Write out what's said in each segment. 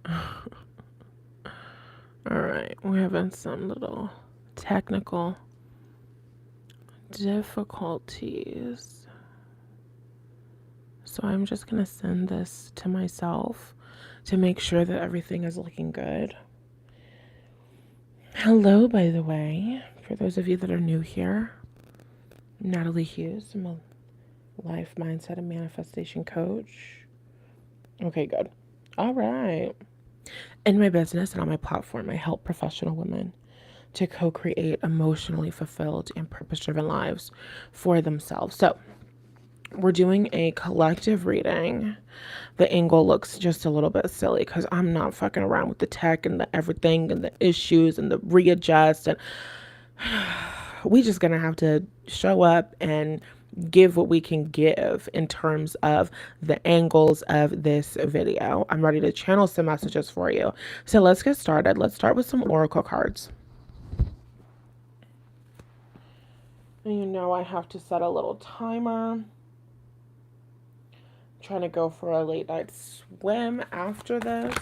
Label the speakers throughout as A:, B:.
A: All right, we're having some little technical difficulties. So I'm just going to send this to myself to make sure that everything is looking good. Hello, by the way, for those of you that are new here, Natalie Hughes. I'm a life mindset and manifestation coach. Okay, good. All right. In my business and on my platform, I help professional women to co-create emotionally fulfilled and purpose-driven lives for themselves. So we're doing a collective reading. The angle looks just a little bit silly because I'm not fucking around with the tech and the everything and the issues and the readjust, and we just gonna have to show up and give what we can give in terms of the angles of this video. I'm ready to channel some messages for you. So let's get started. Let's start with some oracle cards. And you know I have to set a little timer. I'm trying to go for a late night swim after this.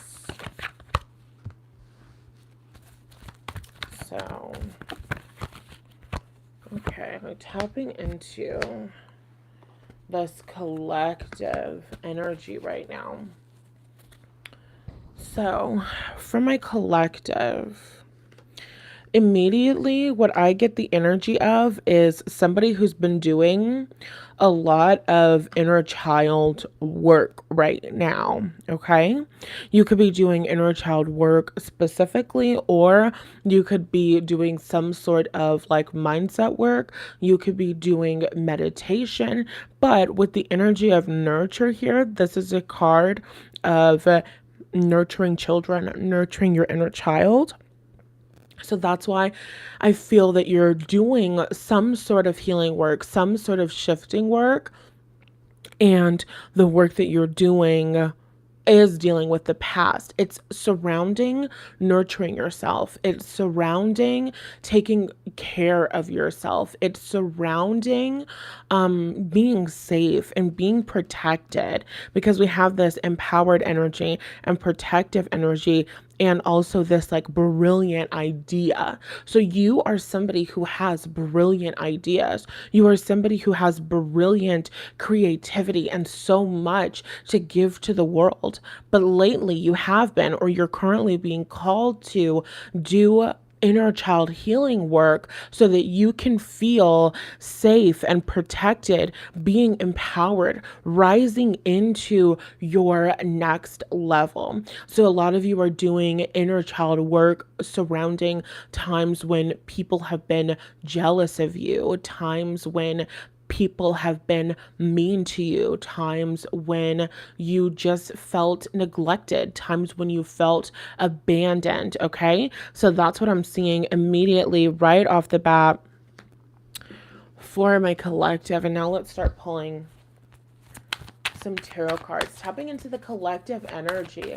A: So, okay, I'm tapping into this collective energy right now. So, for my collective, immediately what I get the energy of is somebody who's been doing a lot of inner child work right now. Okay, you could be doing inner child work specifically, or you could be doing some sort of like mindset work. You could be doing meditation, but with the energy of nurture here, this is a card of nurturing children, nurturing your inner child. So that's why I feel that you're doing some sort of healing work, some sort of shifting work, and the work that you're doing is dealing with the past. It's surrounding nurturing yourself. It's surrounding taking care of yourself. It's surrounding being safe and being protected, because we have this empowered energy and protective energy, and also this like brilliant idea. So you are somebody who has brilliant ideas. You are somebody who has brilliant creativity and so much to give to the world. But lately you have been, or you're currently being called to do inner child healing work so that you can feel safe and protected, being empowered, rising into your next level. So a lot of you are doing inner child work surrounding times when people have been jealous of you, times when people have been mean to you, times when you just felt neglected, times when you felt abandoned. Okay, so that's what I'm seeing immediately right off the bat for my collective. And now let's start pulling some tarot cards, tapping into the collective energy.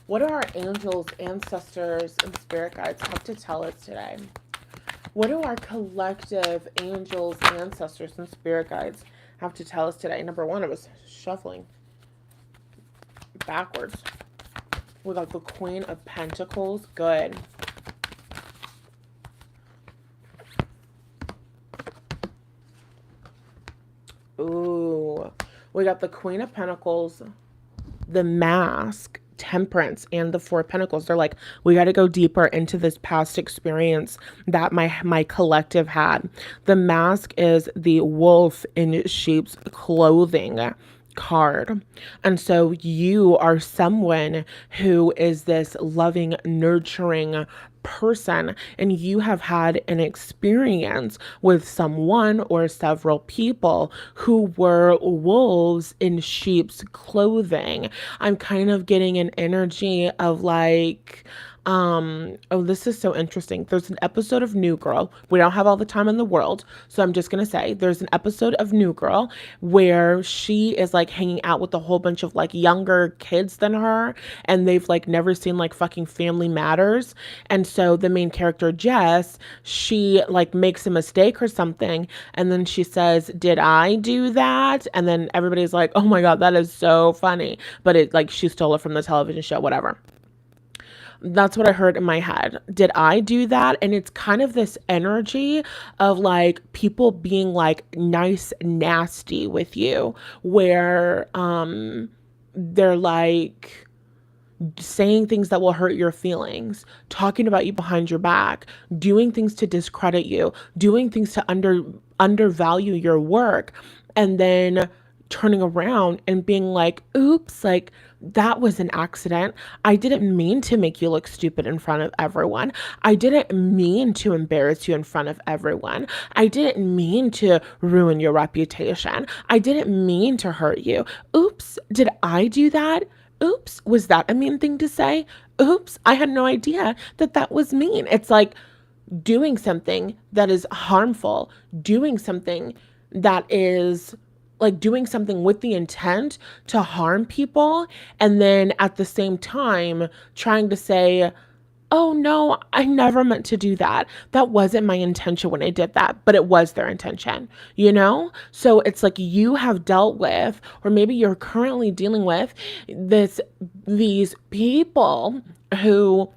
A: What do our angels, ancestors, and spirit guides have to tell us today? What do our collective angels, ancestors, and spirit guides have to tell us today? Number one, I was shuffling backwards. We got the Queen of Pentacles. Good. Ooh. We got the Queen of Pentacles, the Mask, Temperance, and the Four of Pentacles. They're like, we got to go deeper into this past experience that my collective had. The Mask is the wolf in sheep's clothing card. And so you are someone who is this loving, nurturing person, and you have had an experience with someone or several people who were wolves in sheep's clothing. I'm kind of getting an energy of like, oh, this is so interesting. There's an episode of New Girl. We don't have all the time in the world, so I'm just gonna say there's an episode of New Girl where she is like hanging out with a whole bunch of like younger kids than her, and they've like never seen like fucking Family Matters. And so the main character, Jess, she like makes a mistake or something, and then she says, "Did I do that?" And then everybody's like, "Oh my God, that is so funny." But it like she stole it from the television show, whatever. That's what I heard in my head. Did I do that? And it's kind of this energy of like people being like nice, nasty with you, where they're like saying things that will hurt your feelings, talking about you behind your back, doing things to discredit you, doing things to undervalue your work, and then turning around and being like, "Oops, like that was an accident. I didn't mean to make you look stupid in front of everyone. I didn't mean to embarrass you in front of everyone. I didn't mean to ruin your reputation. I didn't mean to hurt you. Oops, did I do that? Oops, was that a mean thing to say? Oops, I had no idea that that was mean." It's like doing something that is harmful, doing something that is like doing something with the intent to harm people, and then at the same time trying to say, "Oh no, I never meant to do that. That wasn't my intention when I did that," but it was their intention, you know? So it's like you have dealt with, or maybe you're currently dealing with these people who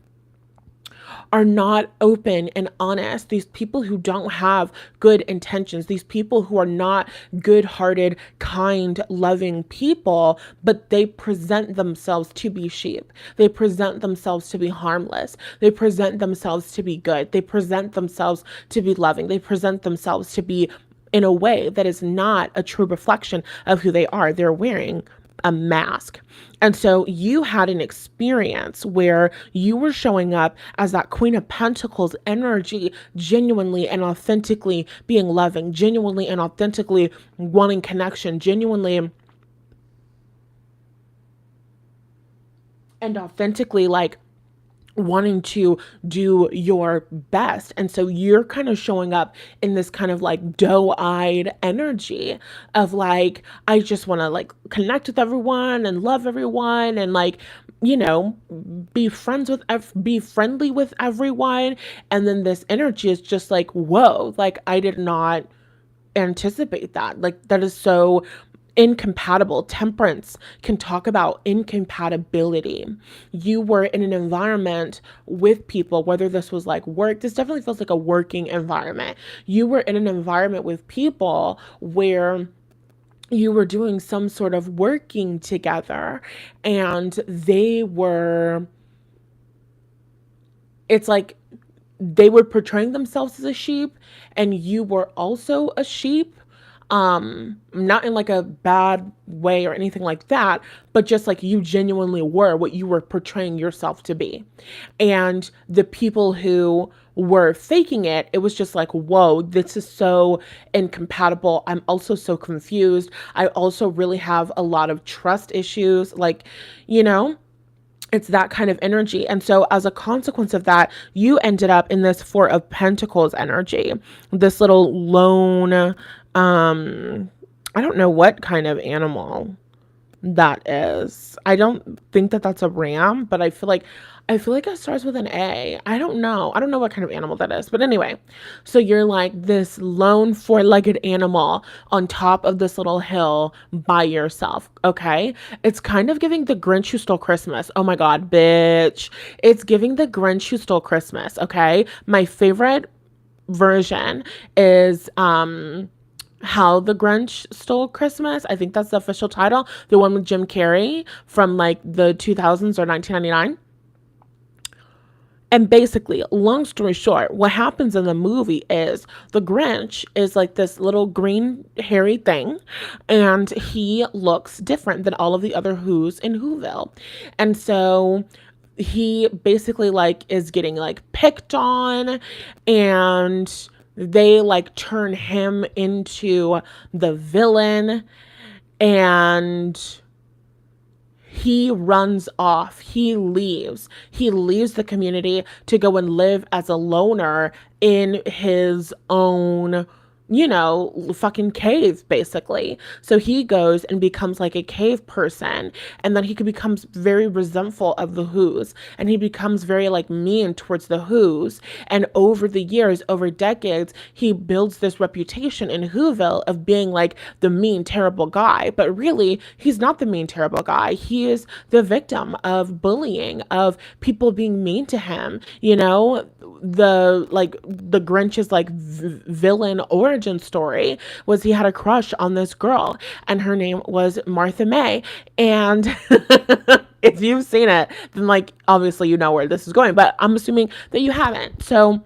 A: are not open and honest, these people who don't have good intentions, these people who are not good hearted, kind, loving people, but they present themselves to be sheep. They present themselves to be harmless. They present themselves to be good. They present themselves to be loving. They present themselves to be in a way that is not a true reflection of who they are. They're wearing a mask. And so you had an experience where you were showing up as that Queen of Pentacles energy, genuinely and authentically being loving, genuinely and authentically wanting connection, genuinely and authentically like wanting to do your best. And so you're kind of showing up in this kind of like doe-eyed energy of like, I just want to like connect with everyone and love everyone and like, you know, be friendly with everyone. And then this energy is just like, whoa, like I did not anticipate that. Like that is so incompatible. Temperance can talk about incompatibility. You were in an environment with people, whether this was like work, this definitely feels like a working environment. You were in an environment with people where you were doing some sort of working together, and it's like they were portraying themselves as a sheep, and you were also a sheep, not in like a bad way or anything like that, but just like you genuinely were what you were portraying yourself to be. And the people who were faking it, it was just like, whoa, this is so incompatible. I'm also so confused. I also really have a lot of trust issues, like, you know, it's that kind of energy. And so as a consequence of that, you ended up in this Four of Pentacles energy, this little lone, I don't know what kind of animal that is. I don't think that that's a ram, but I feel like it starts with an A. I don't know. I don't know what kind of animal that is. But anyway, so you're like this lone four-legged animal on top of this little hill by yourself, okay? It's kind of giving the Grinch Who Stole Christmas. Oh my God, bitch. It's giving the Grinch Who Stole Christmas, okay? My favorite version is How the Grinch Stole Christmas. I think that's the official title. The one with Jim Carrey from like the 2000s or 1999. And basically, long story short, what happens in the movie is the Grinch is like this little green hairy thing, and he looks different than all of the other Who's in Whoville. And so he basically like is getting like picked on, and they like turn him into the villain, and he runs off. He leaves. He leaves the community to go and live as a loner in his own fucking cave, basically. So he goes and becomes like a cave person, and then he becomes very resentful of the Who's, and he becomes very like mean towards the Who's. And over the years, over decades, he builds this reputation in Whoville of being like the mean, terrible guy. But really, he's not the mean, terrible guy. He is the victim of bullying, of people being mean to him. The Grinch's like villain origin story was he had a crush on this girl, and her name was Martha May. And if you've seen it, then like obviously you know where this is going, but I'm assuming that you haven't. So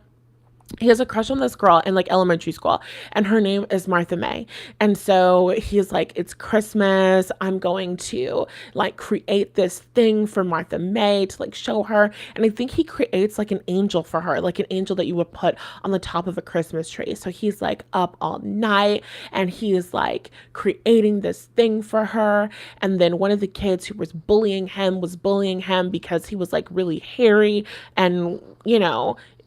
A: he has a crush on this girl in like elementary school, and her name is Martha May. And so he's like, it's Christmas, I'm going to like create this thing for Martha May to like show her. And I think he creates like an angel for her, like an angel that you would put on the top of a Christmas tree. So he's like up all night, and he's like creating this thing for her. And then one of the kids who was bullying him because he was like really hairy, and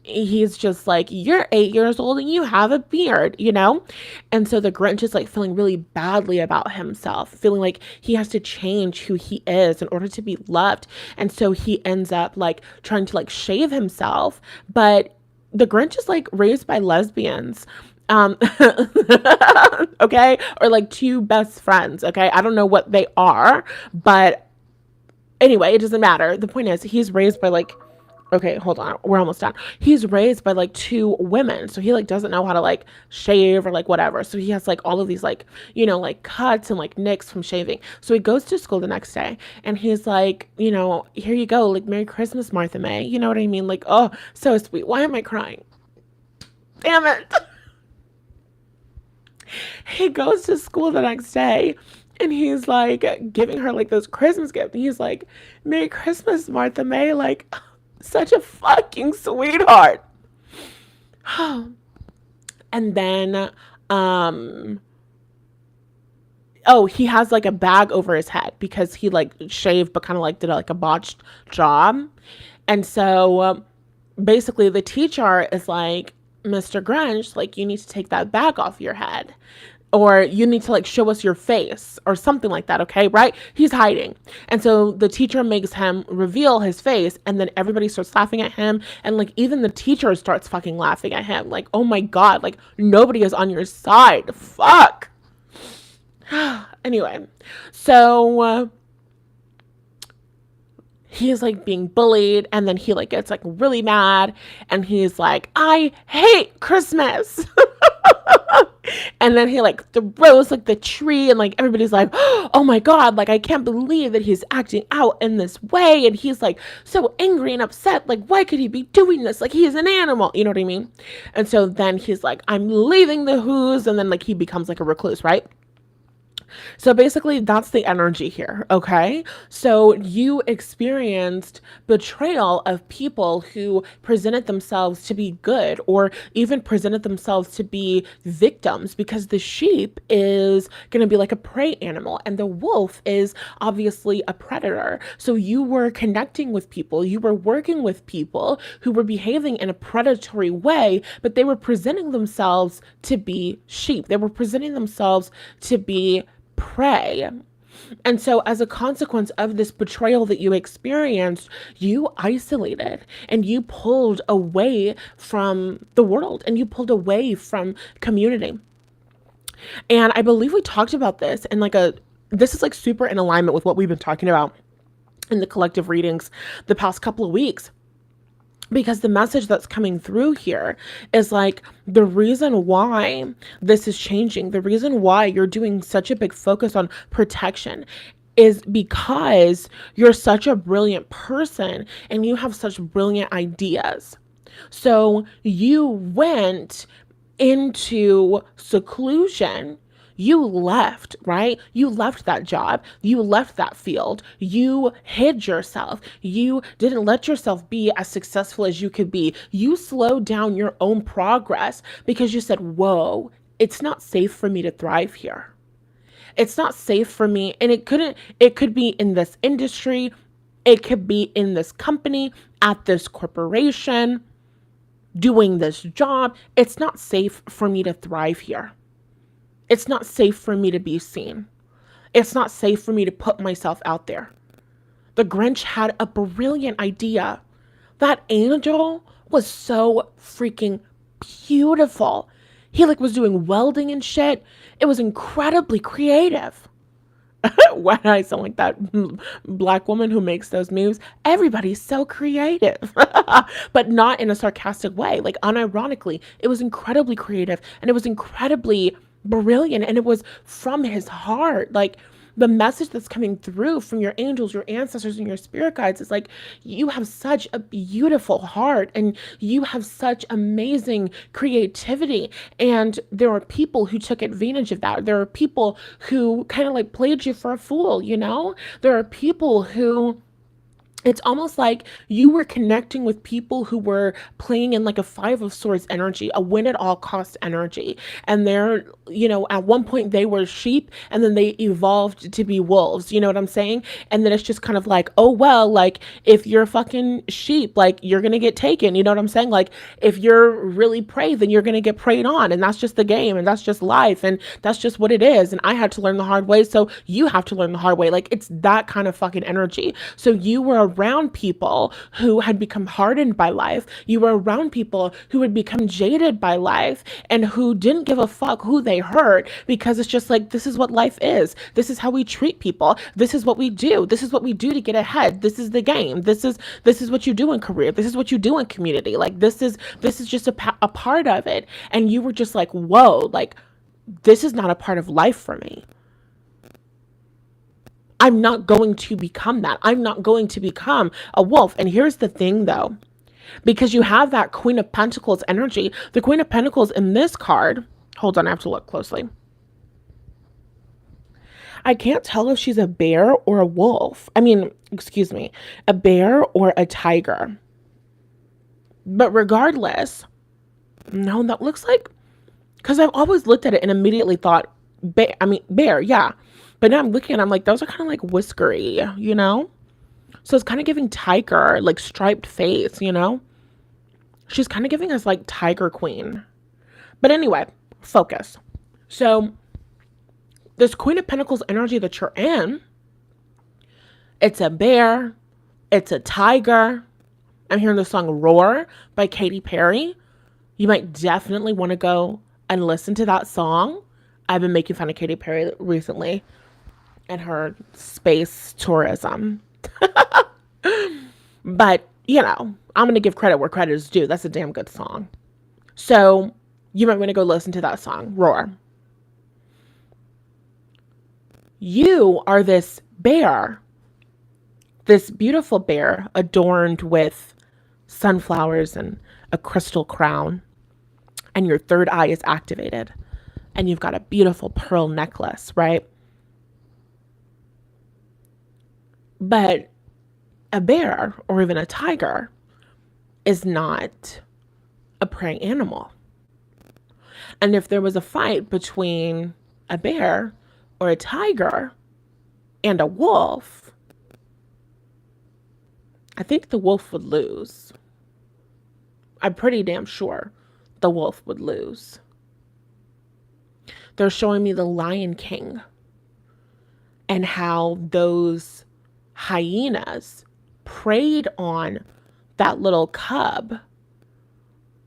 A: he's just like, you're 8 years old and you have a beard. And so the Grinch is like feeling really badly about himself, feeling like he has to change who he is in order to be loved. And so he ends up like trying to like shave himself. But the Grinch is like raised by lesbians. Okay, or like two best friends. Okay, I don't know what they are, but anyway, it doesn't matter. The point is, he's raised by like, okay, hold on, we're almost done. He's raised by like two women, so he like doesn't know how to like shave or like whatever. So he has like all of these like like cuts and like nicks from shaving. So he goes to school the next day, and he's like, here you go, like Merry Christmas, Martha May. You know what I mean? Like, oh, so sweet. Why am I crying? Damn it. He goes to school the next day, and he's like giving her like this Christmas gift. And he's like, Merry Christmas, Martha May. Like, such a fucking sweetheart. And then, he has like a bag over his head because he like shaved, but kind of like did like a botched job. And so basically the teacher is like, Mr. Grinch, like, you need to take that bag off your head, or you need to like show us your face or something like that. Okay, right? He's hiding. And so the teacher makes him reveal his face, and then everybody starts laughing at him, and like even the teacher starts fucking laughing at him, like, oh my god, like nobody is on your side, fuck. Anyway, so he's like being bullied, and then he like gets like really mad, and he's like, I hate Christmas. And then he like throws like the tree, and like everybody's like, oh my god, like I can't believe that he's acting out in this way, and he's like so angry and upset, like why could he be doing this, like he is an animal, you know what I mean? And so then he's like, I'm leaving the Who's, and then like he becomes like a recluse, right? So basically, that's the energy here, okay? So you experienced betrayal of people who presented themselves to be good, or even presented themselves to be victims, because the sheep is going to be like a prey animal, and the wolf is obviously a predator. So you were connecting with people, you were working with people who were behaving in a predatory way, but they were presenting themselves to be sheep. They were presenting themselves to be prey. And so as a consequence of this betrayal that you experienced, you isolated, and you pulled away from the world, and you pulled away from community. And I believe we talked about this in this is like super in alignment with what we've been talking about in the collective readings the past couple of weeks. Because the message that's coming through here is like, the reason why this is changing, the reason why you're doing such a big focus on protection, is because you're such a brilliant person and you have such brilliant ideas. So you went into seclusion. You left, right? You left that job. You left that field. You hid yourself. You didn't let yourself be as successful as you could be. You slowed down your own progress because you said, whoa, it's not safe for me to thrive here. It's not safe for me. And it could be in this industry. It could be in this company, at this corporation. doing this job. It's not safe for me to thrive here. It's not safe for me to be seen. It's not safe for me to put myself out there. The Grinch had a brilliant idea. That angel was so freaking beautiful. He like was doing welding and shit. It was incredibly creative. Why do I sound like that black woman who makes those moves? Everybody's so creative, but not in a sarcastic way. Like unironically, it was incredibly creative and it was incredibly brilliant and it was from his heart. Like the message that's coming through from your angels, your ancestors, and your spirit guides is like, you have such a beautiful heart and you have such amazing creativity. And there are people who took advantage of that. There are people who kind of like played you for a fool, you know? There are people who it's almost like you were connecting with people who were playing in like a five of swords energy, a win at all cost energy. And they're, you know, at one point they were sheep and then they evolved to be wolves. You know what I'm saying? And then it's just kind of like, oh, well, like if you're fucking sheep, like you're going to get taken. You know what I'm saying? Like if you're really prey, then you're going to get preyed on. And that's just the game. And that's just life. And that's just what it is. And I had to learn the hard way. So you have to learn the hard way. Like it's that kind of fucking energy. So you were around people who had become hardened by life. You were around people who had become jaded by life and who didn't give a fuck who they hurt because it's just like, this is what life is. This is how we treat people. This is what we do. This is what we do to get ahead. This is the game. This is what you do in career. This is what you do in community. Like this is just a part of it. And you were just like, whoa, like this is not a part of life for me. I'm not going to become that. I'm not going to become a wolf. And here's the thing though, because you have that Queen of Pentacles energy, the Queen of Pentacles in this card, hold on, I have to look closely. I can't tell if she's a bear or a wolf. I mean, excuse me, a bear or a tiger. But regardless, no, that looks like, because I've always looked at it and immediately thought, bear, yeah. But now I'm looking at it, I'm like, those are kind of like whiskery, you know? So it's kind of giving tiger, like striped face, you know? She's kind of giving us like tiger queen. But anyway, focus. So this Queen of Pentacles energy that you're in, it's a bear, it's a tiger. I'm hearing the song Roar by Katy Perry. You might definitely want to go and listen to that song. I've been making fun of Katy Perry recently and her space tourism. But, you know, I'm going to give credit where credit is due. That's a damn good song. So you might want to go listen to that song, Roar. You are this bear, this beautiful bear adorned with sunflowers and a crystal crown. And your third eye is activated. And you've got a beautiful pearl necklace, right? But a bear or even a tiger is not a prey animal. And if there was a fight between a bear or a tiger and a wolf, I think the wolf would lose. I'm pretty damn sure the wolf would lose. They're showing me the Lion King and how those hyenas preyed on that little cub,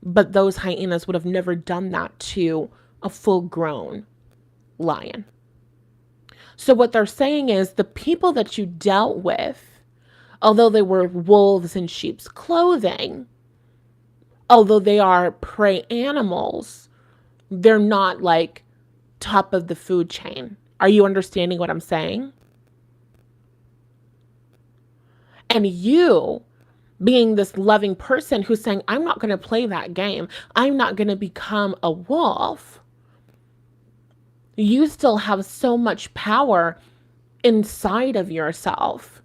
A: but those hyenas would have never done that to a full-grown lion. So what they're saying is the people that you dealt with, although they were wolves in sheep's clothing, although they are prey animals, they're not like top of the food chain. Are you understanding what I'm saying? And you being this loving person who's saying, I'm not going to play that game. I'm not going to become a wolf. You still have so much power inside of yourself.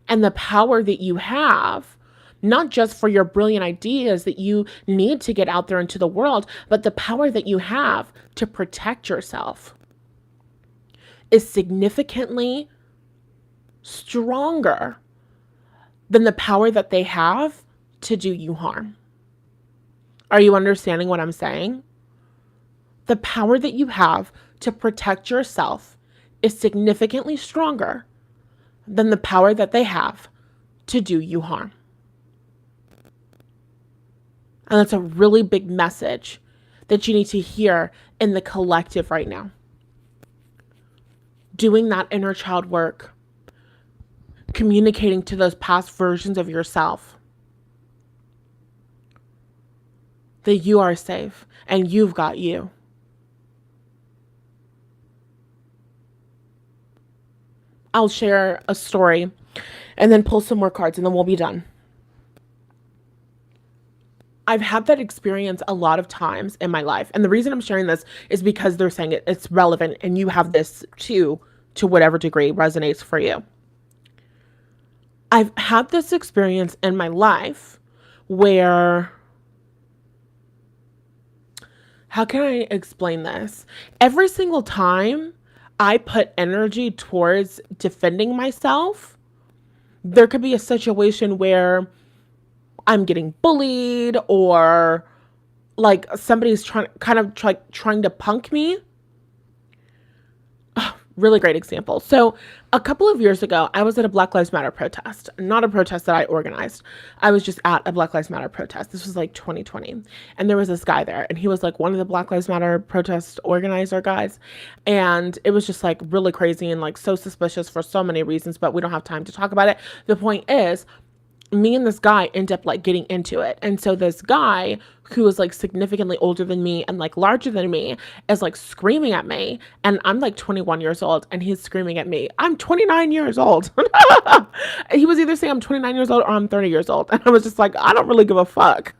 A: And the power that you have, not just for your brilliant ideas that you need to get out there into the world, but the power that you have to protect yourself is significantly stronger than the power that they have to do you harm. Are you understanding what I'm saying? The power that you have to protect yourself is significantly stronger than the power that they have to do you harm. And that's a really big message that you need to hear in the collective right now. Doing that inner child work, communicating to those past versions of yourself that you are safe and you've got you. I'll share a story and then pull some more cards and then we'll be done. I've had that experience a lot of times in my life. And the reason I'm sharing this is because they're saying it's relevant and you have this too, to whatever degree resonates for you. I've had this experience in my life where, how can I explain this? Every single time I put energy towards defending myself, there could be a situation where I'm getting bullied or like somebody's trying to punk me. Really great example. So a couple of years ago, I was at a Black Lives Matter protest, not a protest that I organized. I was just at a Black Lives Matter protest. This was like 2020. And there was this guy there and he was like one of the Black Lives Matter protest organizer guys. And it was just like really crazy and like so suspicious for so many reasons, but we don't have time to talk about it. The point is, me and this guy end up like getting into it. And so this guy who is like significantly older than me and like larger than me is like screaming at me. And I'm like 21 years old and he's screaming at me. I'm 29 years old. He was either saying I'm 29 years old or I'm 30 years old. And I was just like, I don't really give a fuck.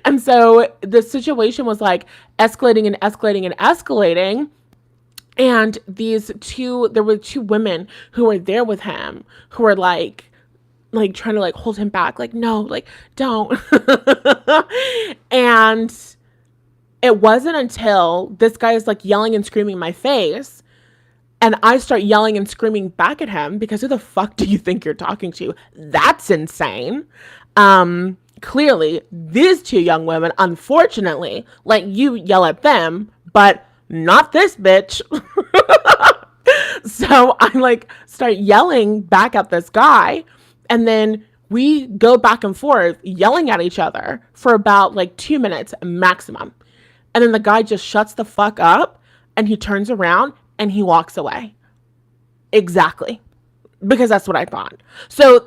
A: And so the situation was like escalating and escalating and escalating. And there were two women who were there with him who were like trying to like hold him back, like, no, like, don't. And it wasn't until this guy is like yelling and screaming in my face and I start yelling and screaming back at him because who the fuck do you think you're talking to? That's insane. Clearly these two young women, unfortunately, let you yell at them, but not this bitch. So I like start yelling back at this guy. And then we go back and forth yelling at each other for about like 2 minutes maximum. And then the guy just shuts the fuck up and he turns around and he walks away. Exactly. Because that's what I thought. So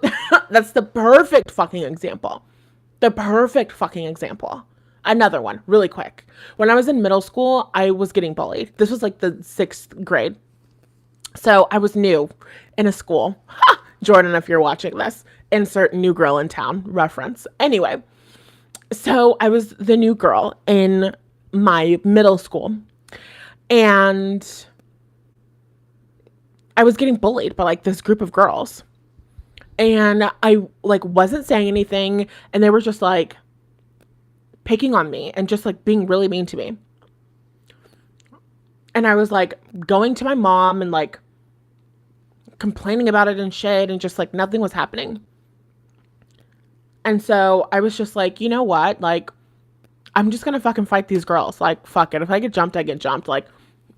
A: that's the perfect fucking example. The perfect fucking example. Another one, really quick. When I was in middle school, I was getting bullied. This was like the 6th grade. So I was new in a school. Jordan, if you're watching this, insert new girl in town reference. Anyway, so I was the new girl in my middle school and I was getting bullied by like this group of girls and I like wasn't saying anything and they were just like picking on me and just like being really mean to me. And I was like going to my mom and like complaining about it and shit and just like nothing was happening. And so I was just like, you know what? Like, I'm just gonna fucking fight these girls. Like, fuck it. If I get jumped, I get jumped. Like,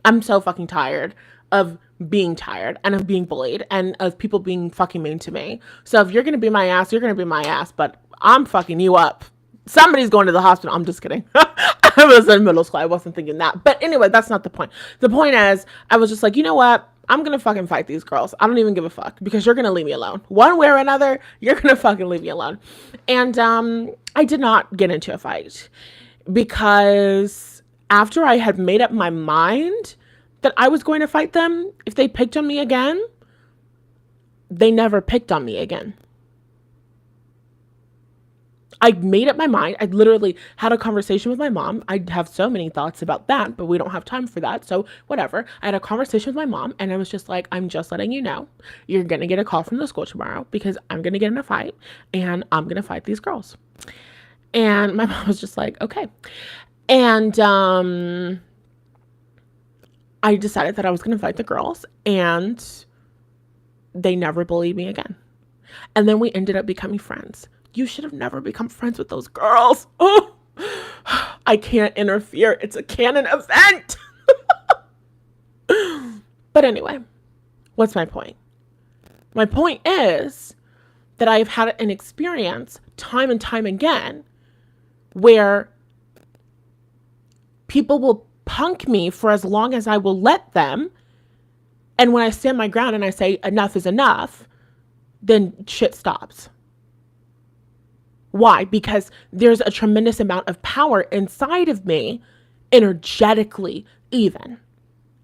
A: I'm so fucking tired of being tired and of being bullied and of people being fucking mean to me. So if you're gonna be my ass, you're gonna be my ass, but I'm fucking you up. Somebody's going to the hospital. I'm just kidding. I was in middle school. I wasn't thinking that. But anyway, that's not the point. The point is, I was just like, you know what? I'm going to fucking fight these girls. I don't even give a fuck because you're going to leave me alone. One way or another, you're going to fucking leave me alone. And I did not get into a fight because after I had made up my mind that I was going to fight them, if they picked on me again, they never picked on me again. I made up my mind. I literally had a conversation with my mom. I have so many thoughts about that, but we don't have time for that. So whatever. I had a conversation with my mom and I was just like, I'm just letting you know, you're going to get a call from the school tomorrow because I'm going to get in a fight and I'm going to fight these girls. And my mom was just like, okay. And I decided that I was going to fight the girls and they never bullied me again. And then we ended up becoming friends. You should have never become friends with those girls. Oh, I can't interfere. It's a canon event. But anyway, what's my point? My point is that I've had an experience time and time again where people will punk me for as long as I will let them. And when I stand my ground and I say enough is enough, then shit stops. Why? Because there's a tremendous amount of power inside of me, energetically, even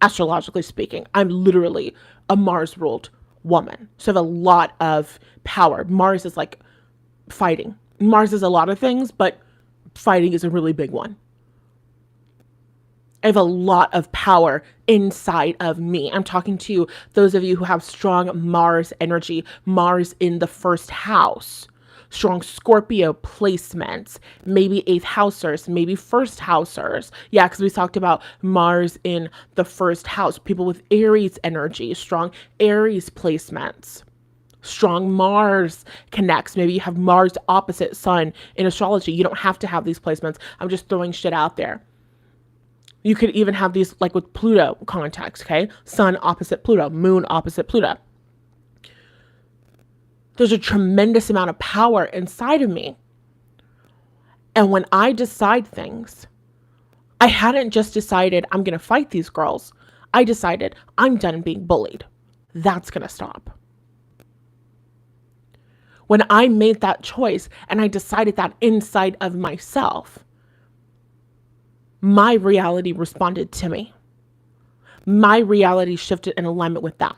A: astrologically speaking. I'm literally a Mars ruled woman. So I have a lot of power. Mars is like fighting. Mars is a lot of things, but fighting is a really big one. I have a lot of power inside of me. I'm talking to those of you who have strong Mars energy, Mars in the first house, strong Scorpio placements, maybe 8th housers, maybe 1st housers. Yeah, because we talked about Mars in the first house, people with Aries energy, strong Aries placements. Strong Mars connects. Maybe you have Mars opposite Sun in astrology. You don't have to have these placements. I'm just throwing shit out there. You could even have these like with Pluto context, okay? Sun opposite Pluto, Moon opposite Pluto. There's a tremendous amount of power inside of me. And when I decide things, I hadn't just decided I'm going to fight these girls. I decided I'm done being bullied. That's going to stop. When I made that choice and I decided that inside of myself, my reality responded to me. My reality shifted in alignment with that.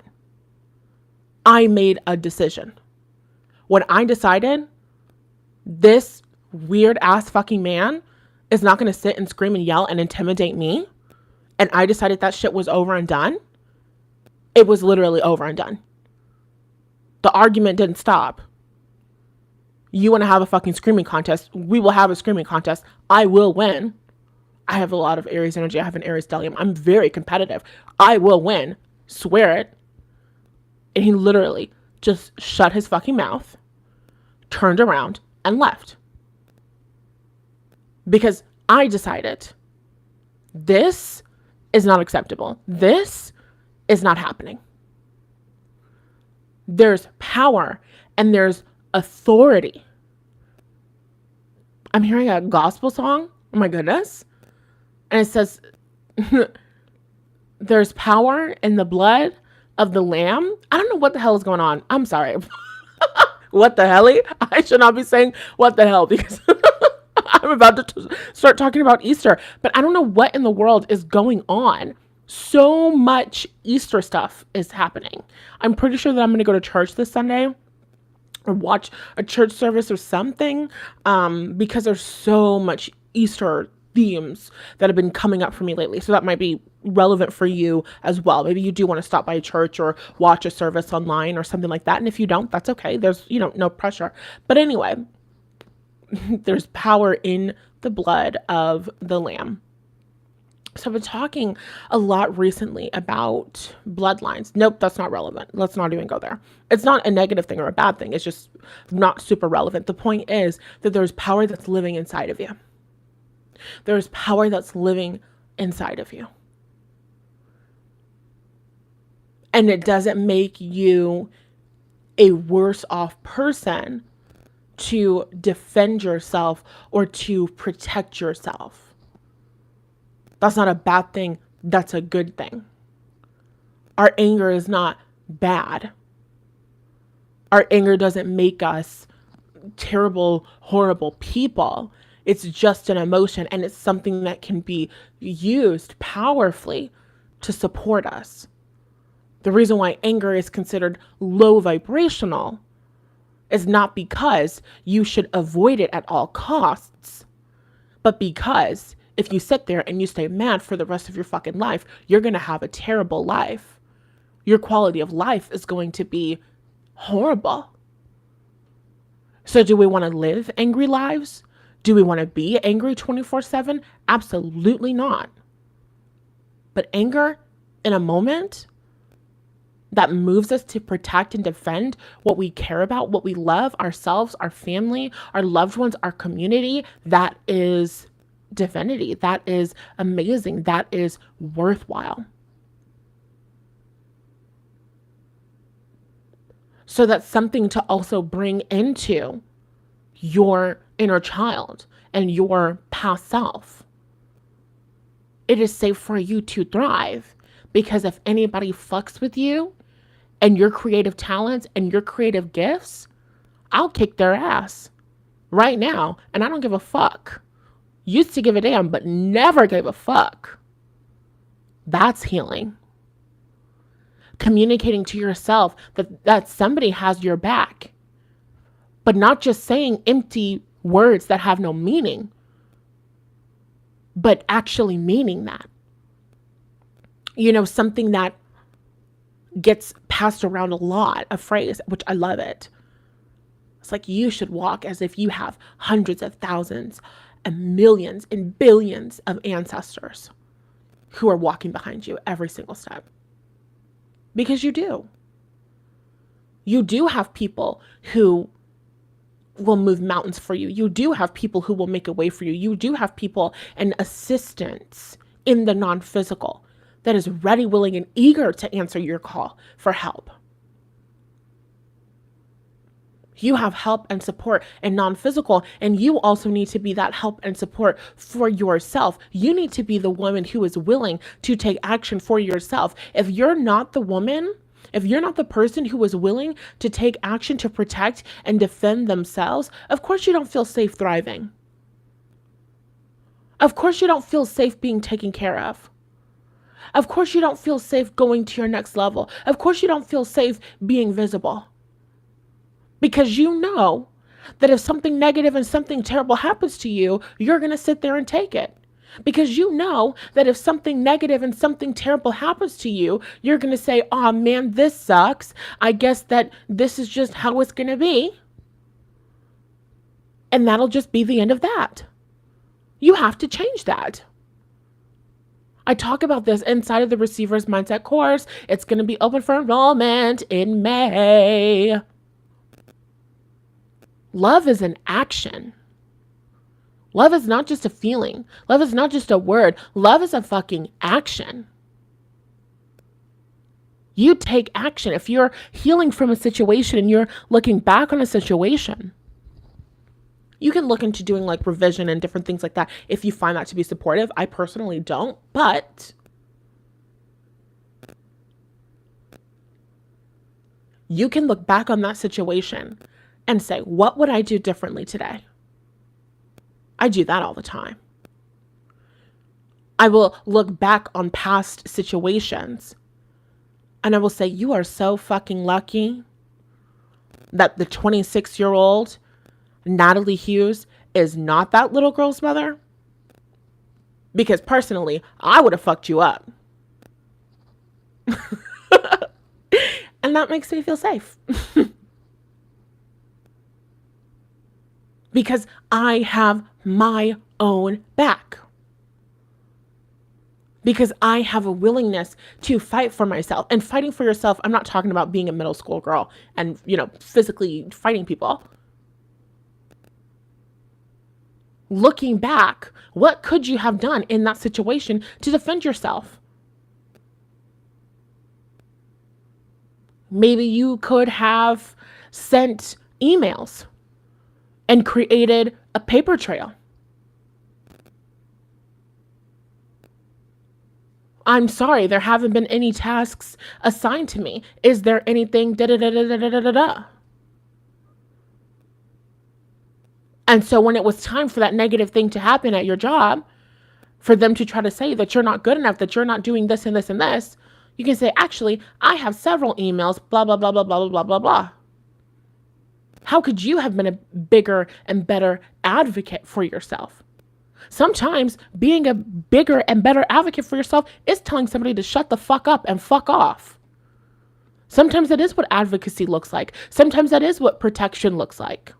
A: I made a decision. When I decided this weird ass fucking man is not going to sit and scream and yell and intimidate me, and I decided that shit was over and done, it was literally over and done. The argument didn't stop. You want to have a fucking screaming contest? We will have a screaming contest. I will win. I have a lot of Aries energy. I have an Aries stellium. I'm very competitive. I will win. Swear it. And he literally just shut his fucking mouth, turned around, and left. Because I decided this is not acceptable. This is not happening. There's power and there's authority. I'm hearing a gospel song. Oh my goodness. And it says, there's power in the blood of the Lamb. I don't know what the hell is going on. I'm sorry. What the hell? I should not be saying what the hell because I'm about to start talking about Easter. But I don't know what in the world is going on. So much Easter stuff is happening. I'm pretty sure that I'm going to go to church this Sunday or watch a church service or something because there's so much Easter themes that have been coming up for me lately. So that might be relevant for you as well. Maybe you do want to stop by a church or watch a service online or something like that. And if you don't, that's okay. There's, no pressure. But anyway, there's power in the blood of the Lamb. So I've been talking a lot recently about bloodlines. Nope, that's not relevant. Let's not even go there. It's not a negative thing or a bad thing. It's just not super relevant. The point is that there's power that's living inside of you. There's power that's living inside of you. And it doesn't make you a worse off person to defend yourself or to protect yourself. That's not a bad thing. That's a good thing. Our anger is not bad. Our anger doesn't make us terrible, horrible people. It's just an emotion, and it's something that can be used powerfully to support us. The reason why anger is considered low vibrational is not because you should avoid it at all costs, but because if you sit there and you stay mad for the rest of your fucking life, you're going to have a terrible life. Your quality of life is going to be horrible. So do we want to live angry lives? Do we want to be angry 24/7? Absolutely not. But anger in a moment that moves us to protect and defend what we care about, what we love, ourselves, our family, our loved ones, our community, that is divinity. That is amazing. That is worthwhile. So that's something to also bring into your inner child and your past self. It is safe for you to thrive, because if anybody fucks with you and your creative talents and your creative gifts, I'll kick their ass right now. And I don't give a fuck. Used to give a damn, but never gave a fuck. That's healing. Communicating to yourself that somebody has your back, but not just saying empty words that have no meaning, but actually meaning that. You know, something that gets passed around a lot, a phrase, which I love it. It's like, you should walk as if you have hundreds of thousands and millions and billions of ancestors who are walking behind you every single step. Because you do. You do have people who will move mountains for you. You do have people who will make a way for you. You do have people and assistants in the non-physical that is ready, willing, and eager to answer your call for help. You have help and support in non-physical, and you also need to be that help and support for yourself. You need to be the woman who is willing to take action for yourself. If you're not the woman, if you're not the person who is willing to take action to protect and defend themselves, of course you don't feel safe thriving. Of course you don't feel safe being taken care of. Of course you don't feel safe going to your next level. Of course you don't feel safe being visible. Because you know that if something negative and something terrible happens to you, you're going to sit there and take it. Because you know that if something negative and something terrible happens to you, you're going to say, oh man, this sucks. I guess that this is just how it's going to be. And that'll just be the end of that. You have to change that. I talk about this inside of the Receiver's Mindset course. It's going to be open for enrollment in May. Love is an action. Love is not just a feeling. Love is not just a word. Love is a fucking action. You take action. If you're healing from a situation and you're looking back on a situation, you can look into doing like revision and different things like that if you find that to be supportive. I personally don't, but you can look back on that situation and say, what would I do differently today? I do that all the time. I will look back on past situations and I will say, you are so fucking lucky that the 26-year-old Natalie Hughes is not that little girl's mother. Because personally, I would have fucked you up. And that makes me feel safe. Because I have my own back. Because I have a willingness to fight for myself. And fighting for yourself, I'm not talking about being a middle school girl and, physically fighting people. Looking back, what could you have done in that situation to defend yourself? Maybe you could have sent emails and created a paper trail. I'm sorry, there haven't been any tasks assigned to me. Is there anything da-da-da-da-da-da-da-da? And so when it was time for that negative thing to happen at your job, for them to try to say that you're not good enough, that you're not doing this and this and this, you can say, actually, I have several emails, blah, blah, blah, blah, blah, blah, blah, blah, blah. How could you have been a bigger and better advocate for yourself? Sometimes being a bigger and better advocate for yourself is telling somebody to shut the fuck up and fuck off. Sometimes that is what advocacy looks like. Sometimes that is what protection looks like.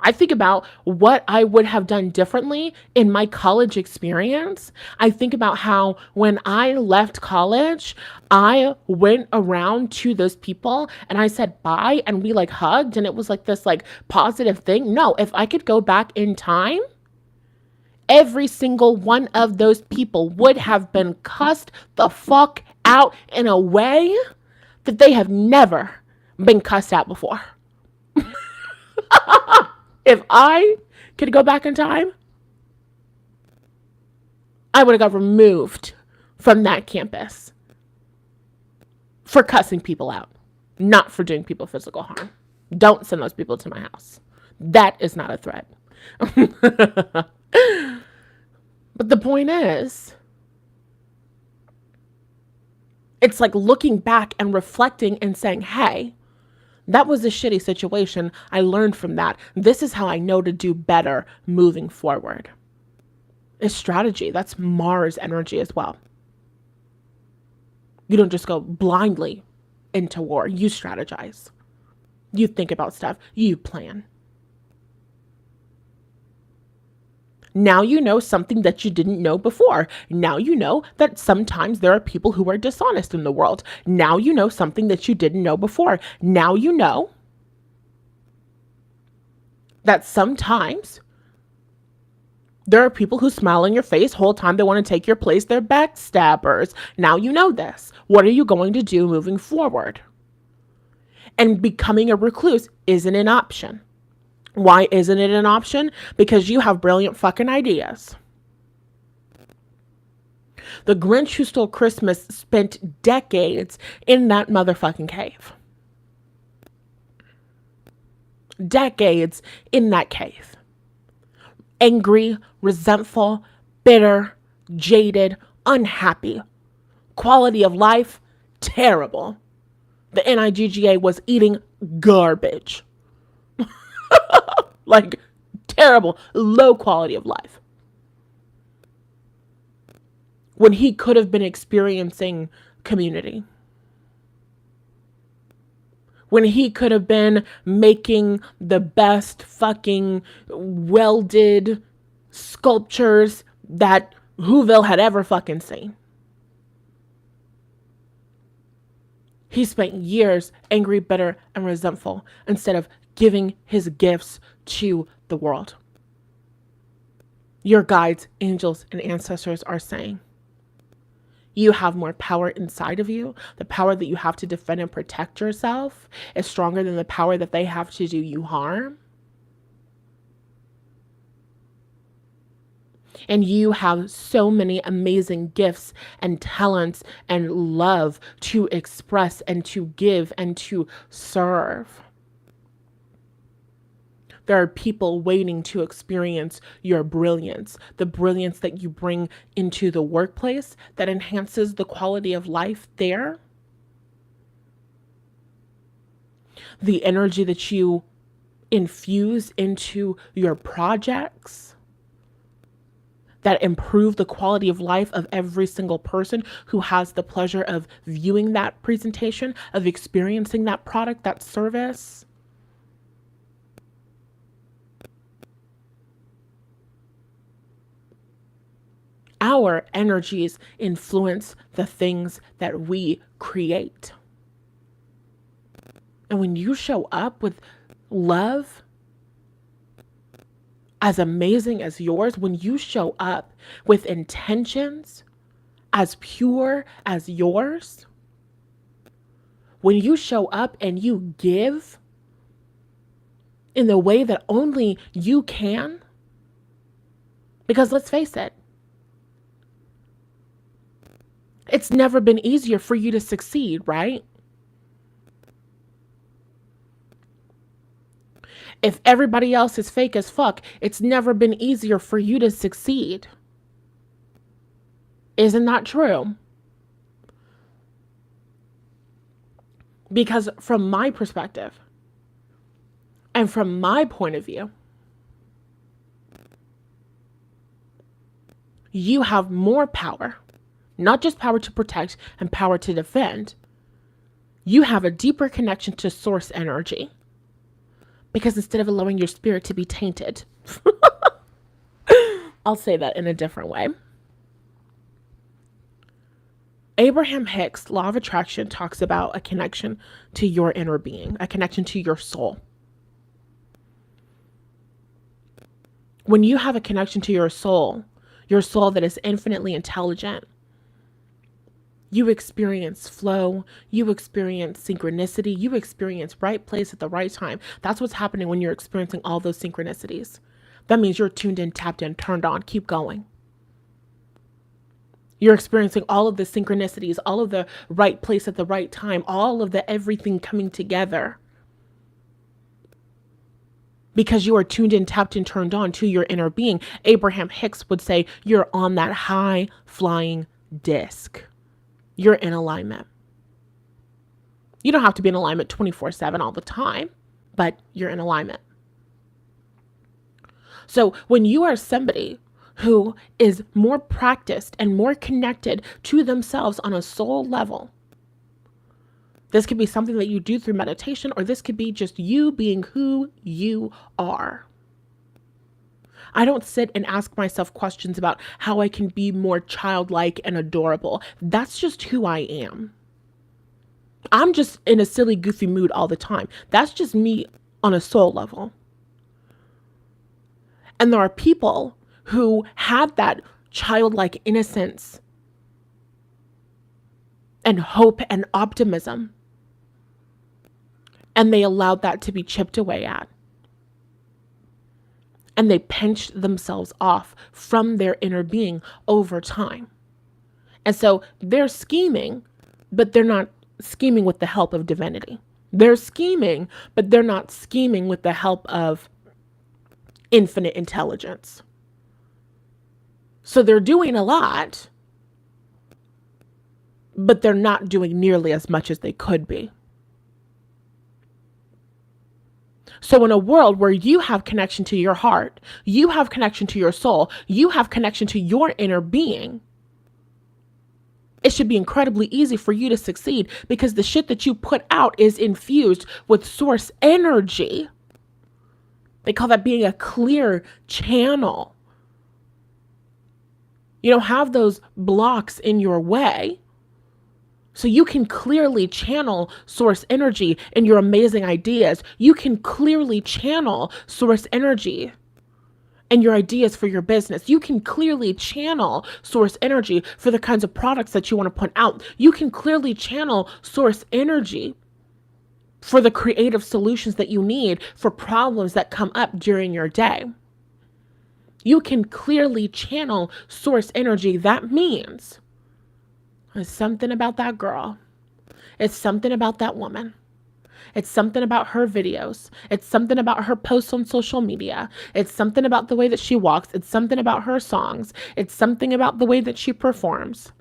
A: I think about what I would have done differently in my college experience. I think about how when I left college, I went around to those people and I said bye and we hugged and it was this positive thing. No, if I could go back in time every single one of those people would have been cussed the fuck out in a way that they have never been cussed out before. If I could go back in time, I would have got removed from that campus for cussing people out, not for doing people physical harm. Don't send those people to my house. That is not a threat. But the point is, it's like looking back and reflecting and saying, hey, that was a shitty situation. I learned from that. This is how I know to do better moving forward. It's strategy. That's Mars energy as well. You don't just go blindly into war. You strategize. You think about stuff. You plan. Now you know something that you didn't know before. Now you know that sometimes there are people who are dishonest in the world. Now you know something that you didn't know before. Now you know that sometimes there are people who smile in your face whole time they want to take your place. They're backstabbers. Now you know this. What are you going to do moving forward? And becoming a recluse isn't an option. Why isn't it an option? Because you have brilliant fucking ideas. The Grinch Who Stole Christmas spent decades in that motherfucking cave. Decades in that cave. Angry, resentful, bitter, jaded, unhappy. Quality of life, terrible. The NIGGA was eating garbage. Like, terrible, low quality of life. When he could have been experiencing community. When he could have been making the best fucking welded sculptures that Whoville had ever fucking seen. He spent years angry, bitter, and resentful instead of giving his gifts to the world. Your guides, angels, and ancestors are saying, you have more power inside of you. The power that you have to defend and protect yourself is stronger than the power that they have to do you harm. And you have so many amazing gifts and talents and love to express and to give and to serve. There are people waiting to experience your brilliance, the brilliance that you bring into the workplace that enhances the quality of life there. The energy that you infuse into your projects that improve the quality of life of every single person who has the pleasure of viewing that presentation, of experiencing that product, that service. Our energies influence the things that we create. And when you show up with love as amazing as yours, when you show up with intentions as pure as yours, when you show up and you give in the way that only you can, because let's face it, it's never been easier for you to succeed, right? If everybody else is fake as fuck, it's never been easier for you to succeed. Isn't that true? Because from my perspective and from my point of view, you have more power. Not just power to protect and power to defend. You have a deeper connection to source energy. Because instead of allowing your spirit to be tainted, I'll say that in a different way. Abraham Hicks' Law of Attraction talks about a connection to your inner being, a connection to your soul. When you have a connection to your soul that is infinitely intelligent, you experience flow, you experience synchronicity, you experience right place at the right time. That's what's happening when you're experiencing all those synchronicities. That means you're tuned in, tapped in, turned on, keep going. You're experiencing all of the synchronicities, all of the right place at the right time, all of the everything coming together. Because you are tuned in, tapped in, turned on to your inner being. Abraham Hicks would say you're on that high flying disc. You're in alignment. You don't have to be in alignment 24/7 all the time, but you're in alignment. So when you are somebody who is more practiced and more connected to themselves on a soul level, this could be something that you do through meditation, or this could be just you being who you are. I don't sit and ask myself questions about how I can be more childlike and adorable. That's just who I am. I'm just in a silly, goofy mood all the time. That's just me on a soul level. And there are people who had that childlike innocence and hope and optimism, and they allowed that to be chipped away at. And they pinched themselves off from their inner being over time. And so they're scheming, but they're not scheming with the help of divinity. They're scheming, but they're not scheming with the help of infinite intelligence. So they're doing a lot, but they're not doing nearly as much as they could be. So in a world where you have connection to your heart, you have connection to your soul, you have connection to your inner being, it should be incredibly easy for you to succeed, because the shit that you put out is infused with source energy. They call that being a clear channel. You don't have those blocks in your way. So you can clearly channel source energy in your amazing ideas. You can clearly channel source energy in your ideas for your business. You can clearly channel source energy for the kinds of products that you want to put out. You can clearly channel source energy for the creative solutions that you need for problems that come up during your day. You can clearly channel source energy. That means it's something about that girl. It's something about that woman. It's something about her videos. It's something about her posts on social media. It's something about the way that she walks. It's something about her songs. It's something about the way that she performs.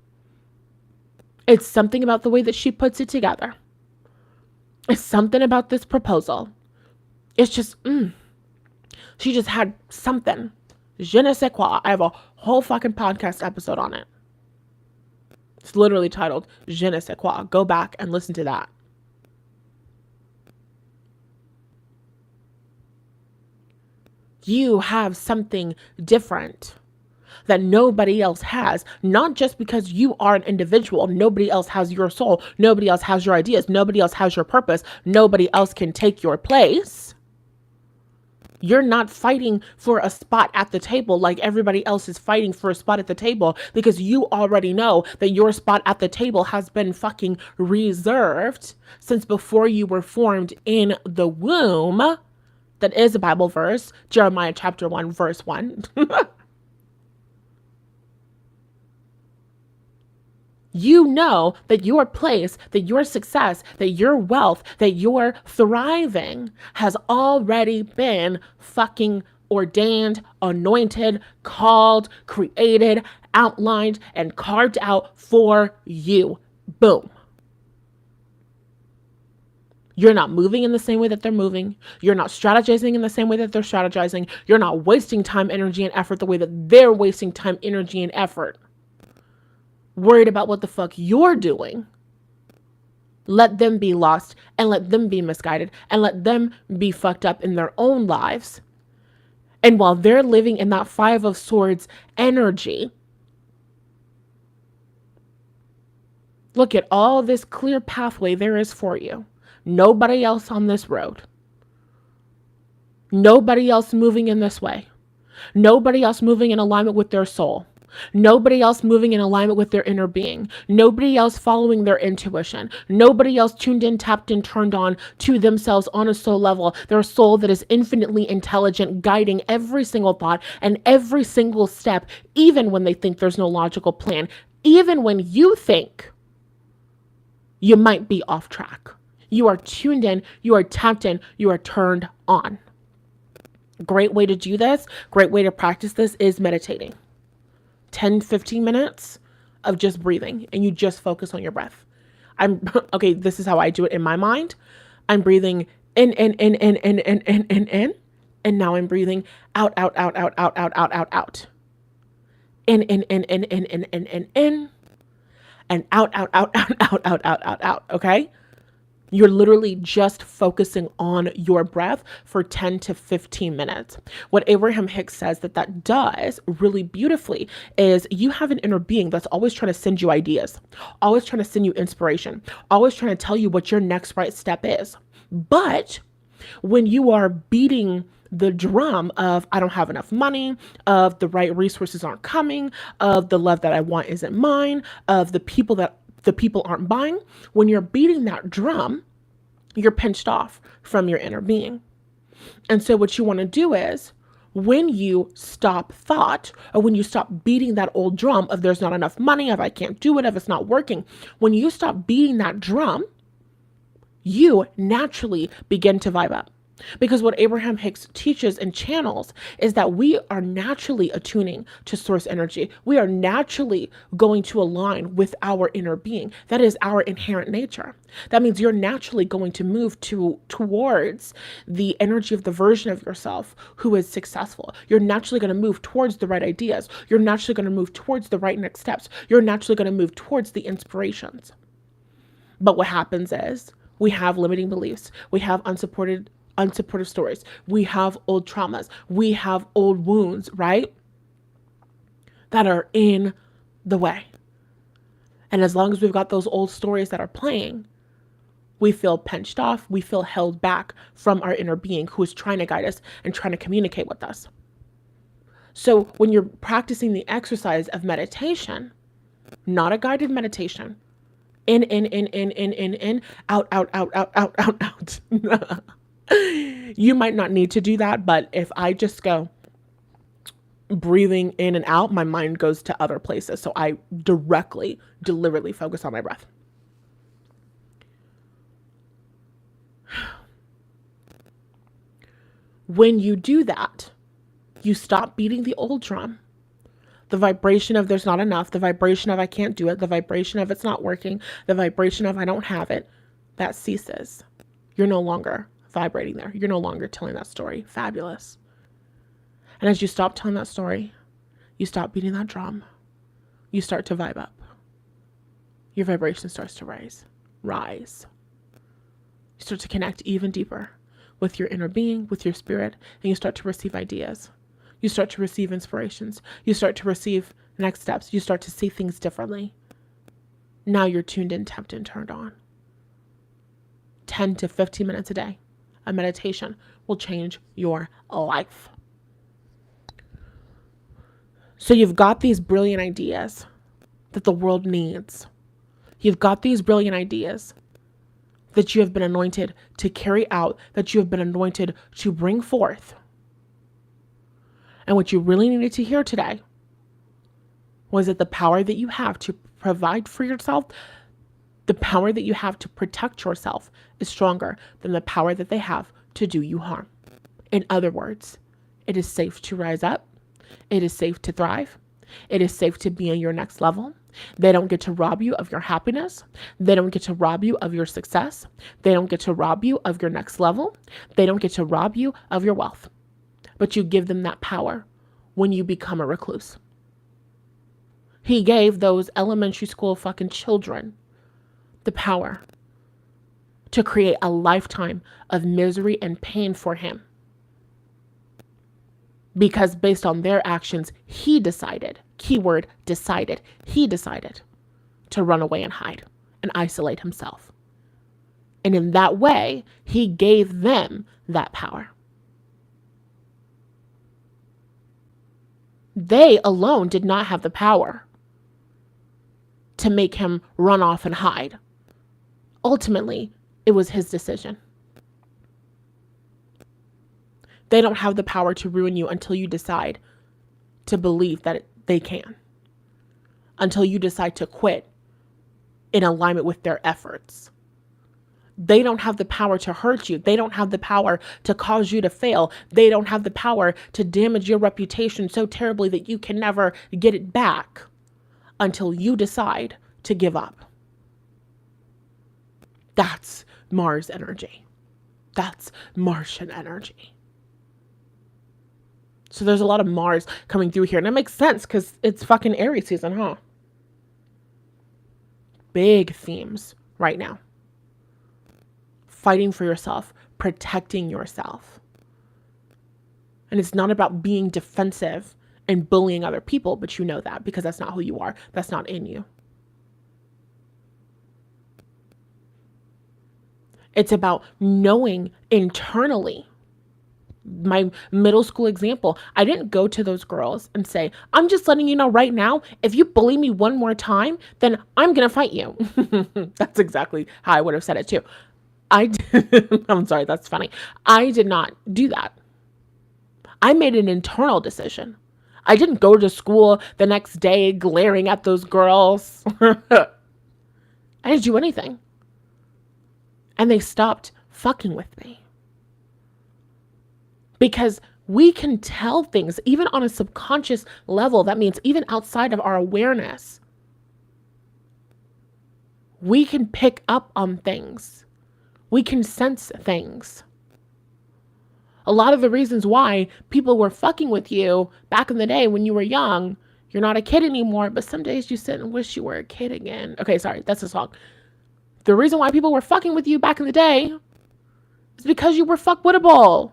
A: It's something about the way that she puts it together. It's something about this proposal. It's just, she just had something. Je ne sais quoi. I have a whole fucking podcast episode on it. It's literally titled Je ne sais quoi. Go back and listen to that. You have something different that nobody else has, not just because you are an individual. Nobody else has your soul. Nobody else has your ideas. Nobody else has your purpose. Nobody else can take your place. You're not fighting for a spot at the table like everybody else is fighting for a spot at the table, because you already know that your spot at the table has been fucking reserved since before you were formed in the womb. That is a Bible verse, Jeremiah chapter 1, verse 1. You know that your place, that your success, that your wealth, that your thriving has already been fucking ordained, anointed, called, created, outlined, and carved out for you. Boom. You're not moving in the same way that they're moving. You're not strategizing in the same way that they're strategizing. You're not wasting time, energy, and effort the way that they're wasting time, energy, and effort. Worried about what the fuck you're doing. Let them be lost, and let them be misguided, and let them be fucked up in their own lives. And while they're living in that Five of Swords energy, look at all this clear pathway there is for you. Nobody else on this road. Nobody else moving in this way. Nobody else moving in alignment with their soul. Nobody else moving in alignment with their inner being. Nobody else following their intuition. Nobody else tuned in, tapped in, turned on to themselves on a soul level. Their soul that is infinitely intelligent, guiding every single thought and every single step, even when they think there's no logical plan, even when you think you might be off track. You are tuned in, you are tapped in, you are turned on. Great way to do this, great way to practice this is meditating. 10, 15 minutes of just breathing, and you just focus on your breath. Okay, this is how I do it in my mind. I'm breathing in, and now I'm breathing out, out, out, out, out, out, out, out, out. In, and out, out, out, out, out, out, out, out, out, okay? You're literally just focusing on your breath for 10 to 15 minutes. What Abraham Hicks says that does really beautifully is you have an inner being that's always trying to send you ideas, always trying to send you inspiration, always trying to tell you what your next right step is. But when you are beating the drum of I don't have enough money, of the right resources aren't coming, of the love that I want isn't mine, of the people aren't buying, when you're beating that drum, you're pinched off from your inner being. And so what you want to do is when you stop thought, or when you stop beating that old drum of there's not enough money, of I can't do it, of it's not working, when you stop beating that drum, you naturally begin to vibe up. Because what Abraham Hicks teaches and channels is that we are naturally attuning to source energy. We are naturally going to align with our inner being. That is our inherent nature. That means you're naturally going to move towards the energy of the version of yourself who is successful. You're naturally going to move towards the right ideas. You're naturally going to move towards the right next steps. You're naturally going to move towards the inspirations. But what happens is we have limiting beliefs. We have unsupportive stories. We have old traumas. We have old wounds, right? That are in the way. And as long as we've got those old stories that are playing, we feel pinched off. We feel held back from our inner being who is trying to guide us and trying to communicate with us. So when you're practicing the exercise of meditation, not a guided meditation, in, out, out, out, out, out, out, out. You might not need to do that, but if I just go breathing in and out, my mind goes to other places. So I deliberately focus on my breath. When you do that, you stop beating the old drum. The vibration of there's not enough, the vibration of I can't do it, the vibration of it's not working, the vibration of I don't have it, that ceases. You're no longer vibrating there. You're no longer telling that story. Fabulous. And as you stop telling that story, you stop beating that drum, you start to vibe up. Your vibration starts to rise. You start to connect even deeper with your inner being, with your spirit, and you start to receive ideas. You start to receive inspirations. You start to receive next steps. You start to see things differently. Now you're tuned in, tapped in, turned on. 10 to 15 minutes a day. A meditation will change your life. So you've got these brilliant ideas that the world needs. You've got these brilliant ideas that you have been anointed to carry out, that you have been anointed to bring forth. And what you really needed to hear today was that the power that you have to provide for yourself, the power that you have to protect yourself is stronger than the power that they have to do you harm. In other words, it is safe to rise up. It is safe to thrive. It is safe to be in your next level. They don't get to rob you of your happiness. They don't get to rob you of your success. They don't get to rob you of your next level. They don't get to rob you of your wealth. But you give them that power when you become a recluse. He gave those elementary school fucking children the power to create a lifetime of misery and pain for him. Because based on their actions, he decided, keyword decided, he decided to run away and hide and isolate himself. And in that way, he gave them that power. They alone did not have the power to make him run off and hide. Ultimately, it was his decision. They don't have the power to ruin you until you decide to believe that they can. Until you decide to quit in alignment with their efforts. They don't have the power to hurt you. They don't have the power to cause you to fail. They don't have the power to damage your reputation so terribly that you can never get it back until you decide to give up. That's Mars energy. That's Martian energy. So there's a lot of Mars coming through here. And it makes sense because it's fucking Aries season, huh? Big themes right now. Fighting for yourself, protecting yourself. And it's not about being defensive and bullying other people, but you know that because that's not who you are. That's not in you. It's about knowing internally. My middle school example, I didn't go to those girls and say, I'm just letting you know right now, if you bully me one more time, then I'm going to fight you. That's exactly how I would have said it too. I'm sorry, that's funny. I did not do that. I made an internal decision. I didn't go to school the next day glaring at those girls. I didn't do anything. And they stopped fucking with me. Because we can tell things, even on a subconscious level. That means even outside of our awareness. We can pick up on things. We can sense things. A lot of the reasons why people were fucking with you back in the day when you were young, you're not a kid anymore, but some days you sit and wish you were a kid again. Okay, sorry, that's a song. The reason why people were fucking with you back in the day is because you were fuckwittable.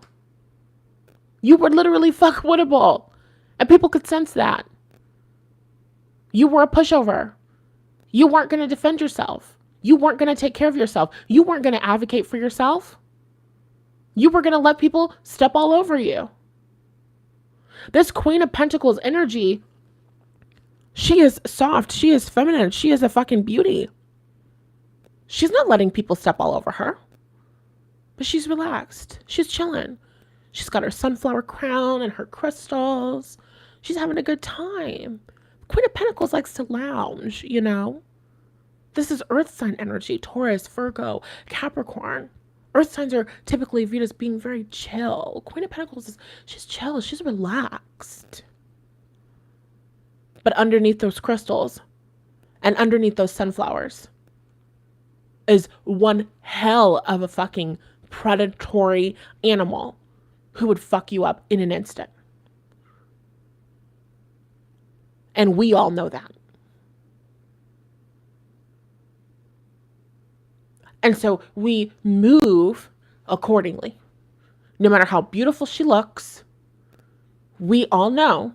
A: You were literally fuckwittable. And people could sense that. You were a pushover. You weren't going to defend yourself. You weren't going to take care of yourself. You weren't going to advocate for yourself. You were going to let people step all over you. This Queen of Pentacles energy, she is soft. She is feminine. She is a fucking beauty. She's not letting people step all over her. But she's relaxed. She's chilling. She's got her sunflower crown and her crystals. She's having a good time. Queen of Pentacles likes to lounge, you know. This is earth sign energy. Taurus, Virgo, Capricorn. Earth signs are typically viewed as being very chill. Queen of Pentacles, she's chill. She's relaxed. But underneath those crystals and underneath those sunflowers is one hell of a fucking predatory animal who would fuck you up in an instant. And we all know that. And so we move accordingly. No matter how beautiful she looks, we all know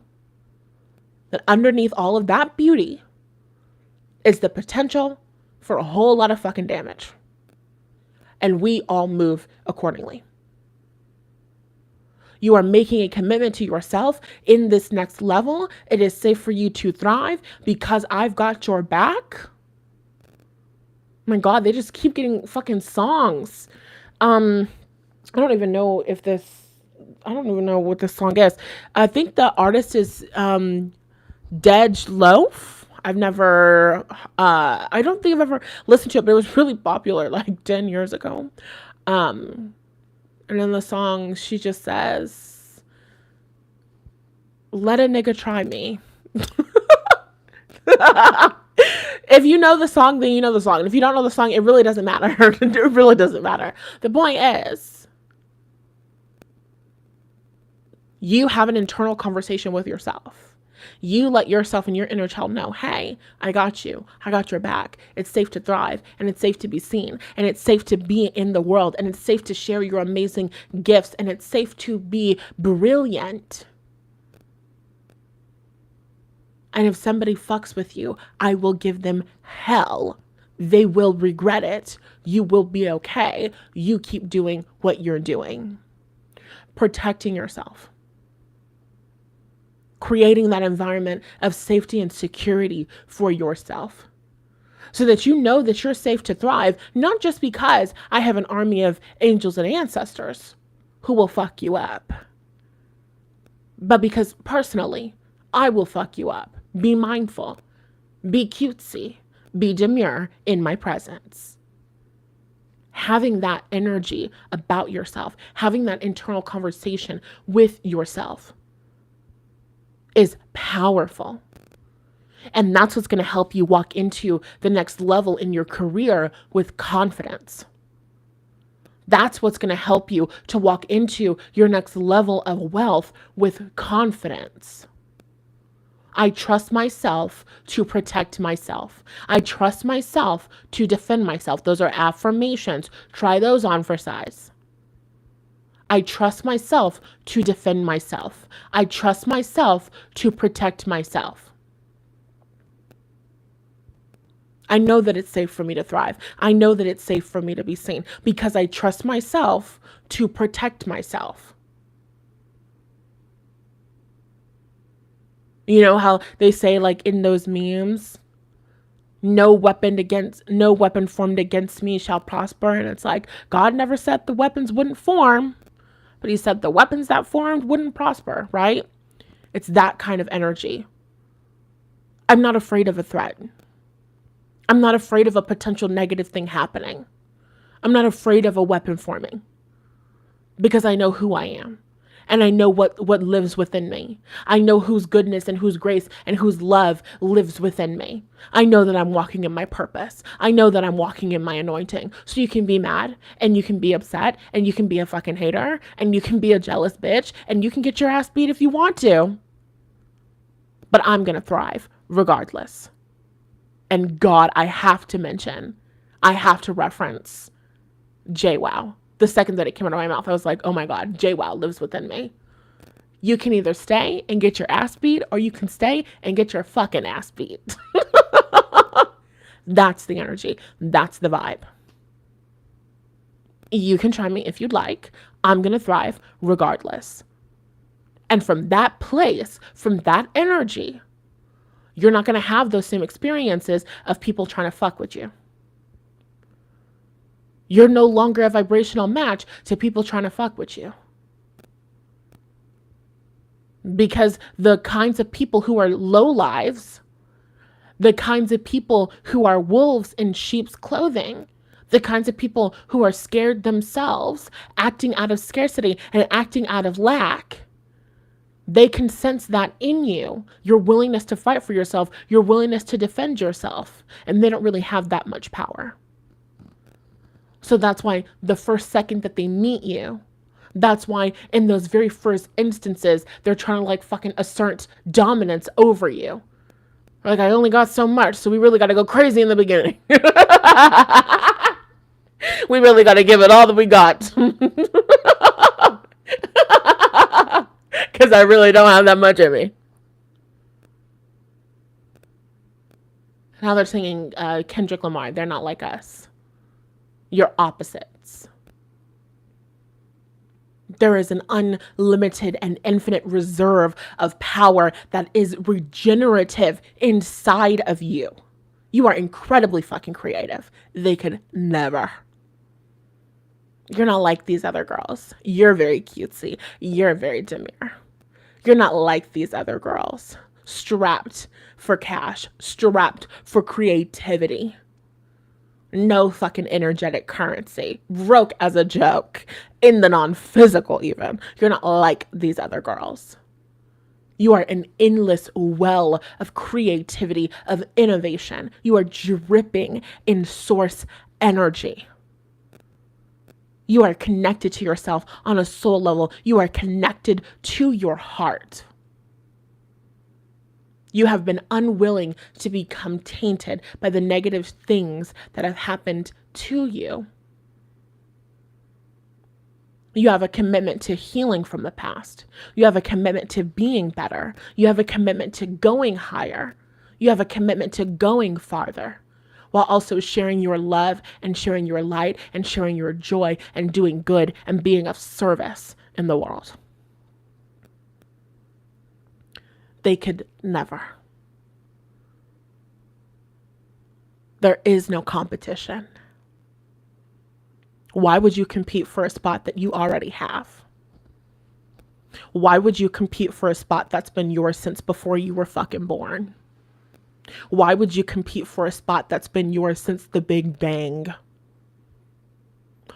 A: that underneath all of that beauty is the potential for a whole lot of fucking damage. And we all move accordingly. You are making a commitment to yourself in this next level. It is safe for you to thrive because I've got your back. My God, they just keep getting fucking songs. I don't even know what this song is. I think the artist is Dej Loaf. I don't think I've ever listened to it, but it was really popular like 10 years ago. And in the song, she just says, let a nigga try me. If you know the song, then you know the song. And if you don't know the song, it really doesn't matter. It really doesn't matter. The point is, you have an internal conversation with yourself. You let yourself and your inner child know, hey, I got you. I got your back. It's safe to thrive, and it's safe to be seen, and it's safe to be in the world, and it's safe to share your amazing gifts, and it's safe to be brilliant. And if somebody fucks with you, I will give them hell. They will regret it. You will be okay. You keep doing what you're doing. Protecting yourself. creating that environment of safety and security for yourself, so that you know that you're safe to thrive, not just because I have an army of angels and ancestors who will fuck you up, but because personally, I will fuck you up. Be mindful, be cutesy, be demure in my presence. Having that energy about yourself, having that internal conversation with yourself is powerful. And that's what's going to help you walk into the next level in your career with confidence. That's what's going to help you to walk into your next level of wealth with confidence. I trust myself to protect myself. I trust myself to defend myself. Those are affirmations. Try those on for size. I trust myself to defend myself. I trust myself to protect myself. I know that it's safe for me to thrive. I know that it's safe for me to be seen because I trust myself to protect myself. You know how they say, like in those memes, no weapon formed against me shall prosper. And it's like, God never said the weapons wouldn't form, but he said the weapons that formed wouldn't prosper, right? It's that kind of energy. I'm not afraid of a threat. I'm not afraid of a potential negative thing happening. I'm not afraid of a weapon forming because I know who I am. And I know what lives within me. I know whose goodness and whose grace and whose love lives within me. I know that I'm walking in my purpose. I know that I'm walking in my anointing. So you can be mad and you can be upset and you can be a fucking hater and you can be a jealous bitch and you can get your ass beat if you want to. But I'm going to thrive regardless. And God, I have to reference JWoww. The second that it came out of my mouth, I was like, oh my God, JWoww lives within me. You can either stay and get your ass beat, or you can stay and get your fucking ass beat. That's the energy. That's the vibe. You can try me if you'd like. I'm going to thrive regardless. And from that place, from that energy, you're not going to have those same experiences of people trying to fuck with you. You're no longer a vibrational match to people trying to fuck with you. Because the kinds of people who are lowlives, the kinds of people who are wolves in sheep's clothing, the kinds of people who are scared themselves, acting out of scarcity and acting out of lack, they can sense that in you, your willingness to fight for yourself, your willingness to defend yourself, and they don't really have that much power. So that's why the first second that they meet you, that's why in those very first instances, they're trying to like fucking assert dominance over you. Like, I only got so much, so we really got to go crazy in the beginning. We really got to give it all that we got. Because I really don't have that much in me. Now they're singing Kendrick Lamar. They're not like us. You're opposites. There is an unlimited and infinite reserve of power that is regenerative inside of you. You are incredibly fucking creative. They could never. You're not like these other girls. You're very cutesy. You're very demure. You're not like these other girls. Strapped for cash. Strapped for creativity. No fucking energetic currency. Broke as a joke. In the non-physical even. You're not like these other girls. You are an endless well of creativity, of innovation. You are dripping in source energy. You are connected to yourself on a soul level. You are connected to your heart. You have been unwilling to become tainted by the negative things that have happened to you. You have a commitment to healing from the past. You have a commitment to being better. You have a commitment to going higher. You have a commitment to going farther, while also sharing your love and sharing your light and sharing your joy and doing good and being of service in the world. They could never. There is no competition. Why would you compete for a spot that you already have? Why would you compete for a spot that's been yours since before you were fucking born? Why would you compete for a spot that's been yours since the Big Bang?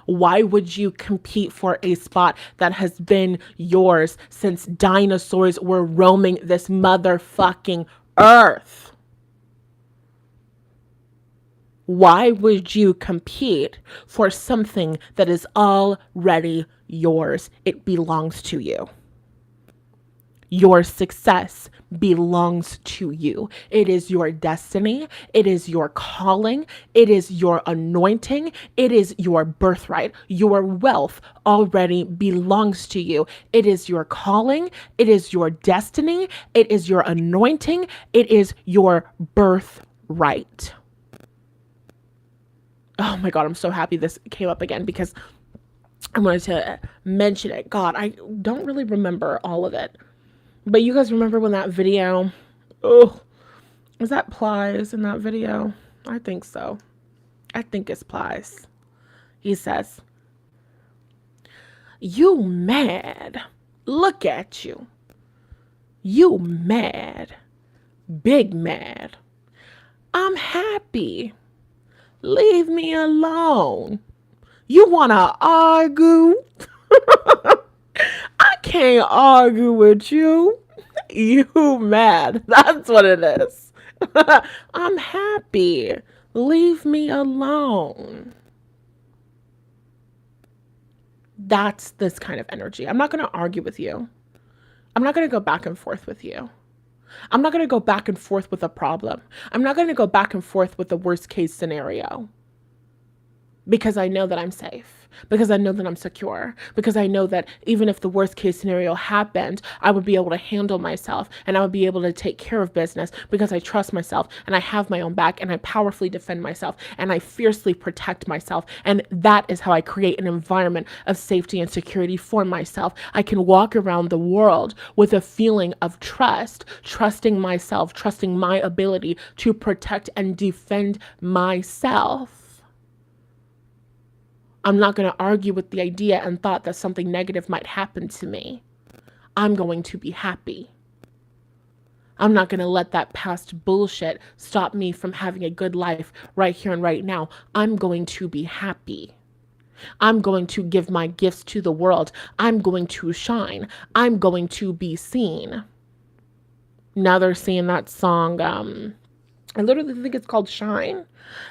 A: Why would you compete for a spot that has been yours since dinosaurs were roaming this motherfucking earth? Why would you compete for something that is already yours? It belongs to you. Your success belongs to you. It is your destiny. It is your calling. It is your anointing. It is your birthright. Your wealth already belongs to you. It is your calling. It is your destiny. It is your anointing. It is your birthright. Oh my God, I'm so happy this came up again because I wanted to mention it. God, I don't really remember all of it. But you guys remember when that video, was that Plies in that video? I think so. I think it's Plies. He says, "You mad? Look at you. You mad. Big mad. I'm happy. Leave me alone. You wanna argue? I can't argue with you. You mad. That's what it is. I'm happy. Leave me alone." That's this kind of energy. I'm not going to argue with you. I'm not going to go back and forth with you. I'm not going to go back and forth with a problem. I'm not going to go back and forth with the worst case scenario. Because I know that I'm safe, because I know that I'm secure, because I know that even if the worst case scenario happened, I would be able to handle myself and I would be able to take care of business because I trust myself and I have my own back and I powerfully defend myself and I fiercely protect myself. And that is how I create an environment of safety and security for myself. I can walk around the world with a feeling of trust, trusting myself, trusting my ability to protect and defend myself. I'm not going to argue with the idea and thought that something negative might happen to me. I'm going to be happy. I'm not going to let that past bullshit stop me from having a good life right here and right now. I'm going to be happy. I'm going to give my gifts to the world. I'm going to shine. I'm going to be seen. Now they're singing that song, I literally think it's called Shine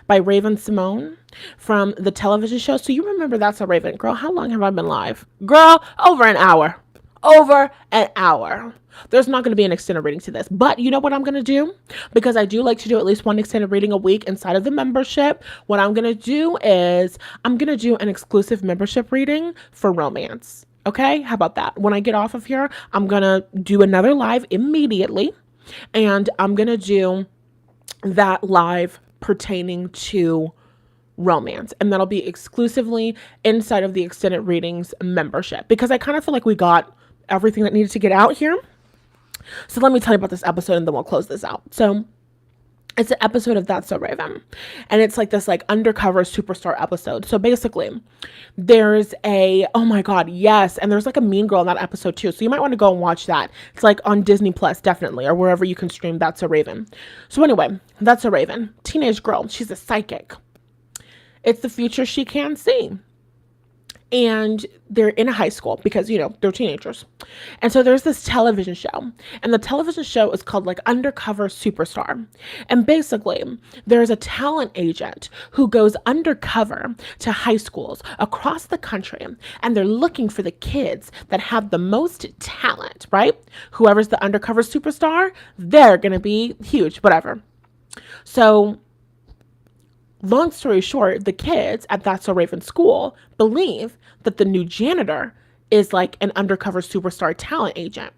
A: by Raven-Symoné from the television show. So you remember That's So Raven. Girl, how long have I been live? Girl, over an hour. Over an hour. There's not going to be an extended reading to this. But you know what I'm going to do? Because I do like to do at least one extended reading a week inside of the membership. What I'm going to do is I'm going to do an exclusive membership reading for romance. Okay? How about that? When I get off of here, I'm going to do another live immediately. And I'm going to do that live pertaining to romance, and that'll be exclusively inside of the extended readings membership because I kind of feel like we got everything that needed to get out here. So let me tell you about this episode and then we'll close this out. So it's an episode of That's So Raven, and it's like this like undercover superstar episode. So basically there's oh my God, yes, and there's like a mean girl in that episode too, so you might want to go and watch that. It's like on Disney Plus, definitely, or wherever you can stream That's So Raven. So anyway, That's So Raven, teenage girl, she's a psychic. It's the future she can see. And they're in a high school because, you know, they're teenagers. And so there's this television show, and the television show is called like Undercover Superstar. And basically there's a talent agent who goes undercover to high schools across the country, and they're looking for the kids that have the most talent, right? Whoever's the undercover superstar, they're going to be huge, whatever. So long story short, the kids at That's So Raven school believe that the new janitor is like an undercover superstar talent agent.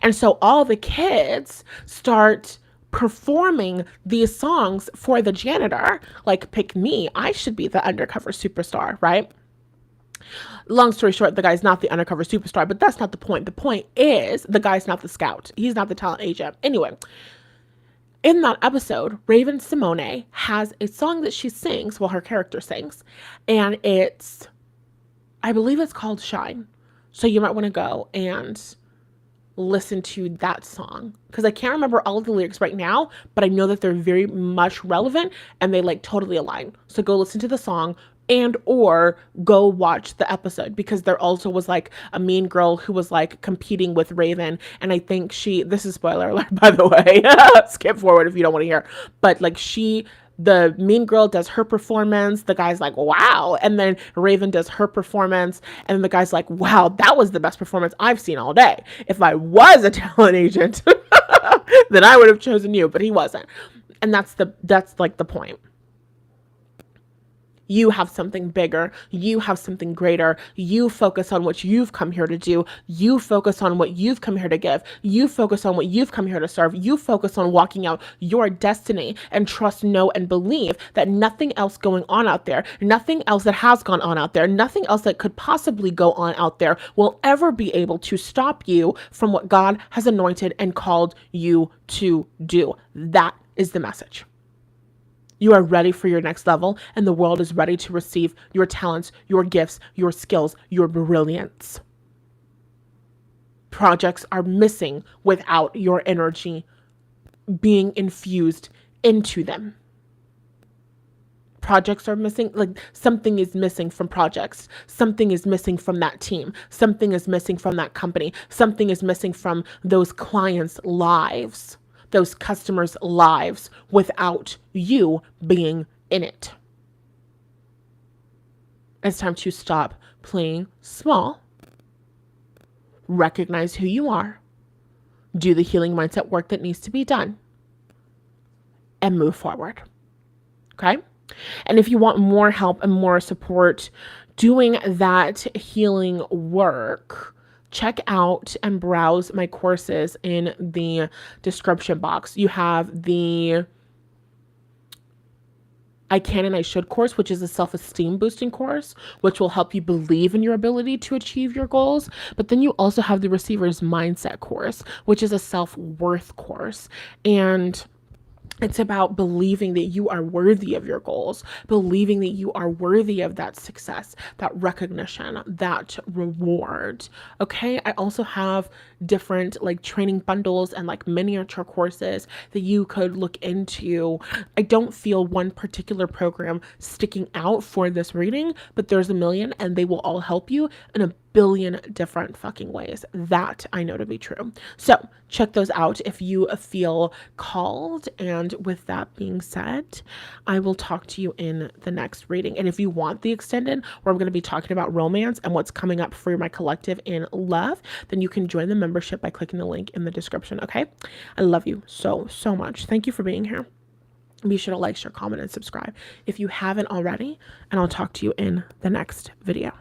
A: And so all the kids start performing these songs for the janitor, like, pick me, I should be the undercover superstar, right? Long story short, the guy's not the undercover superstar, but that's not the point. The point is the guy's not the scout. He's not the talent agent. Anyway, in that episode, Raven Simone has a song that she sings, well, her character sings, and I believe it's called Shine. So you might want to go and listen to that song, because I can't remember all of the lyrics right now, but I know that they're very much relevant and they like totally align. So go listen to the song and or go watch the episode, because there also was like a mean girl who was like competing with Raven, and I think this is spoiler alert, by the way, skip forward if you don't want to hear, but like the mean girl does her performance, the guy's like, wow, and then Raven does her performance, and the guy's like, wow, that was the best performance I've seen all day. If I was a talent agent, then I would have chosen you, but he wasn't. And that's like the point. You have something bigger. You have something greater. You focus on what you've come here to do. You focus on what you've come here to give. You focus on what you've come here to serve. You focus on walking out your destiny, and trust, know, and believe that nothing else going on out there, nothing else that has gone on out there, nothing else that could possibly go on out there will ever be able to stop you from what God has anointed and called you to do. That is the message. You are ready for your next level, and the world is ready to receive your talents, your gifts, your skills, your brilliance. Projects are missing without your energy being infused into them. Projects are missing, like something is missing from projects. Something is missing from that team. Something is missing from that company. Something is missing from those clients' lives, those customers' lives, without you being in it. It's time to stop playing small, recognize who you are, do the healing mindset work that needs to be done, and move forward. Okay? And if you want more help and more support doing that healing work, check out and browse my courses in the description box. You have the I Can and I Should course, which is a self-esteem boosting course, which will help you believe in your ability to achieve your goals. But then you also have the Receiver's Mindset course, which is a self-worth course. And it's about believing that you are worthy of your goals, believing that you are worthy of that success, that recognition, that reward. Okay. I also have different like training bundles and like miniature courses that you could look into. I don't feel one particular program sticking out for this reading, but there's a million, and they will all help you in a billion different fucking ways. That I know to be true. So check those out if you feel called. And with that being said, I will talk to you in the next reading. And if you want the extended, where I'm going to be talking about romance and what's coming up for my collective in love, then you can join the membership by clicking the link in the description. Okay. I love you so, so much. Thank you for being here. Be sure to like, share, comment, and subscribe if you haven't already. And I'll talk to you in the next video.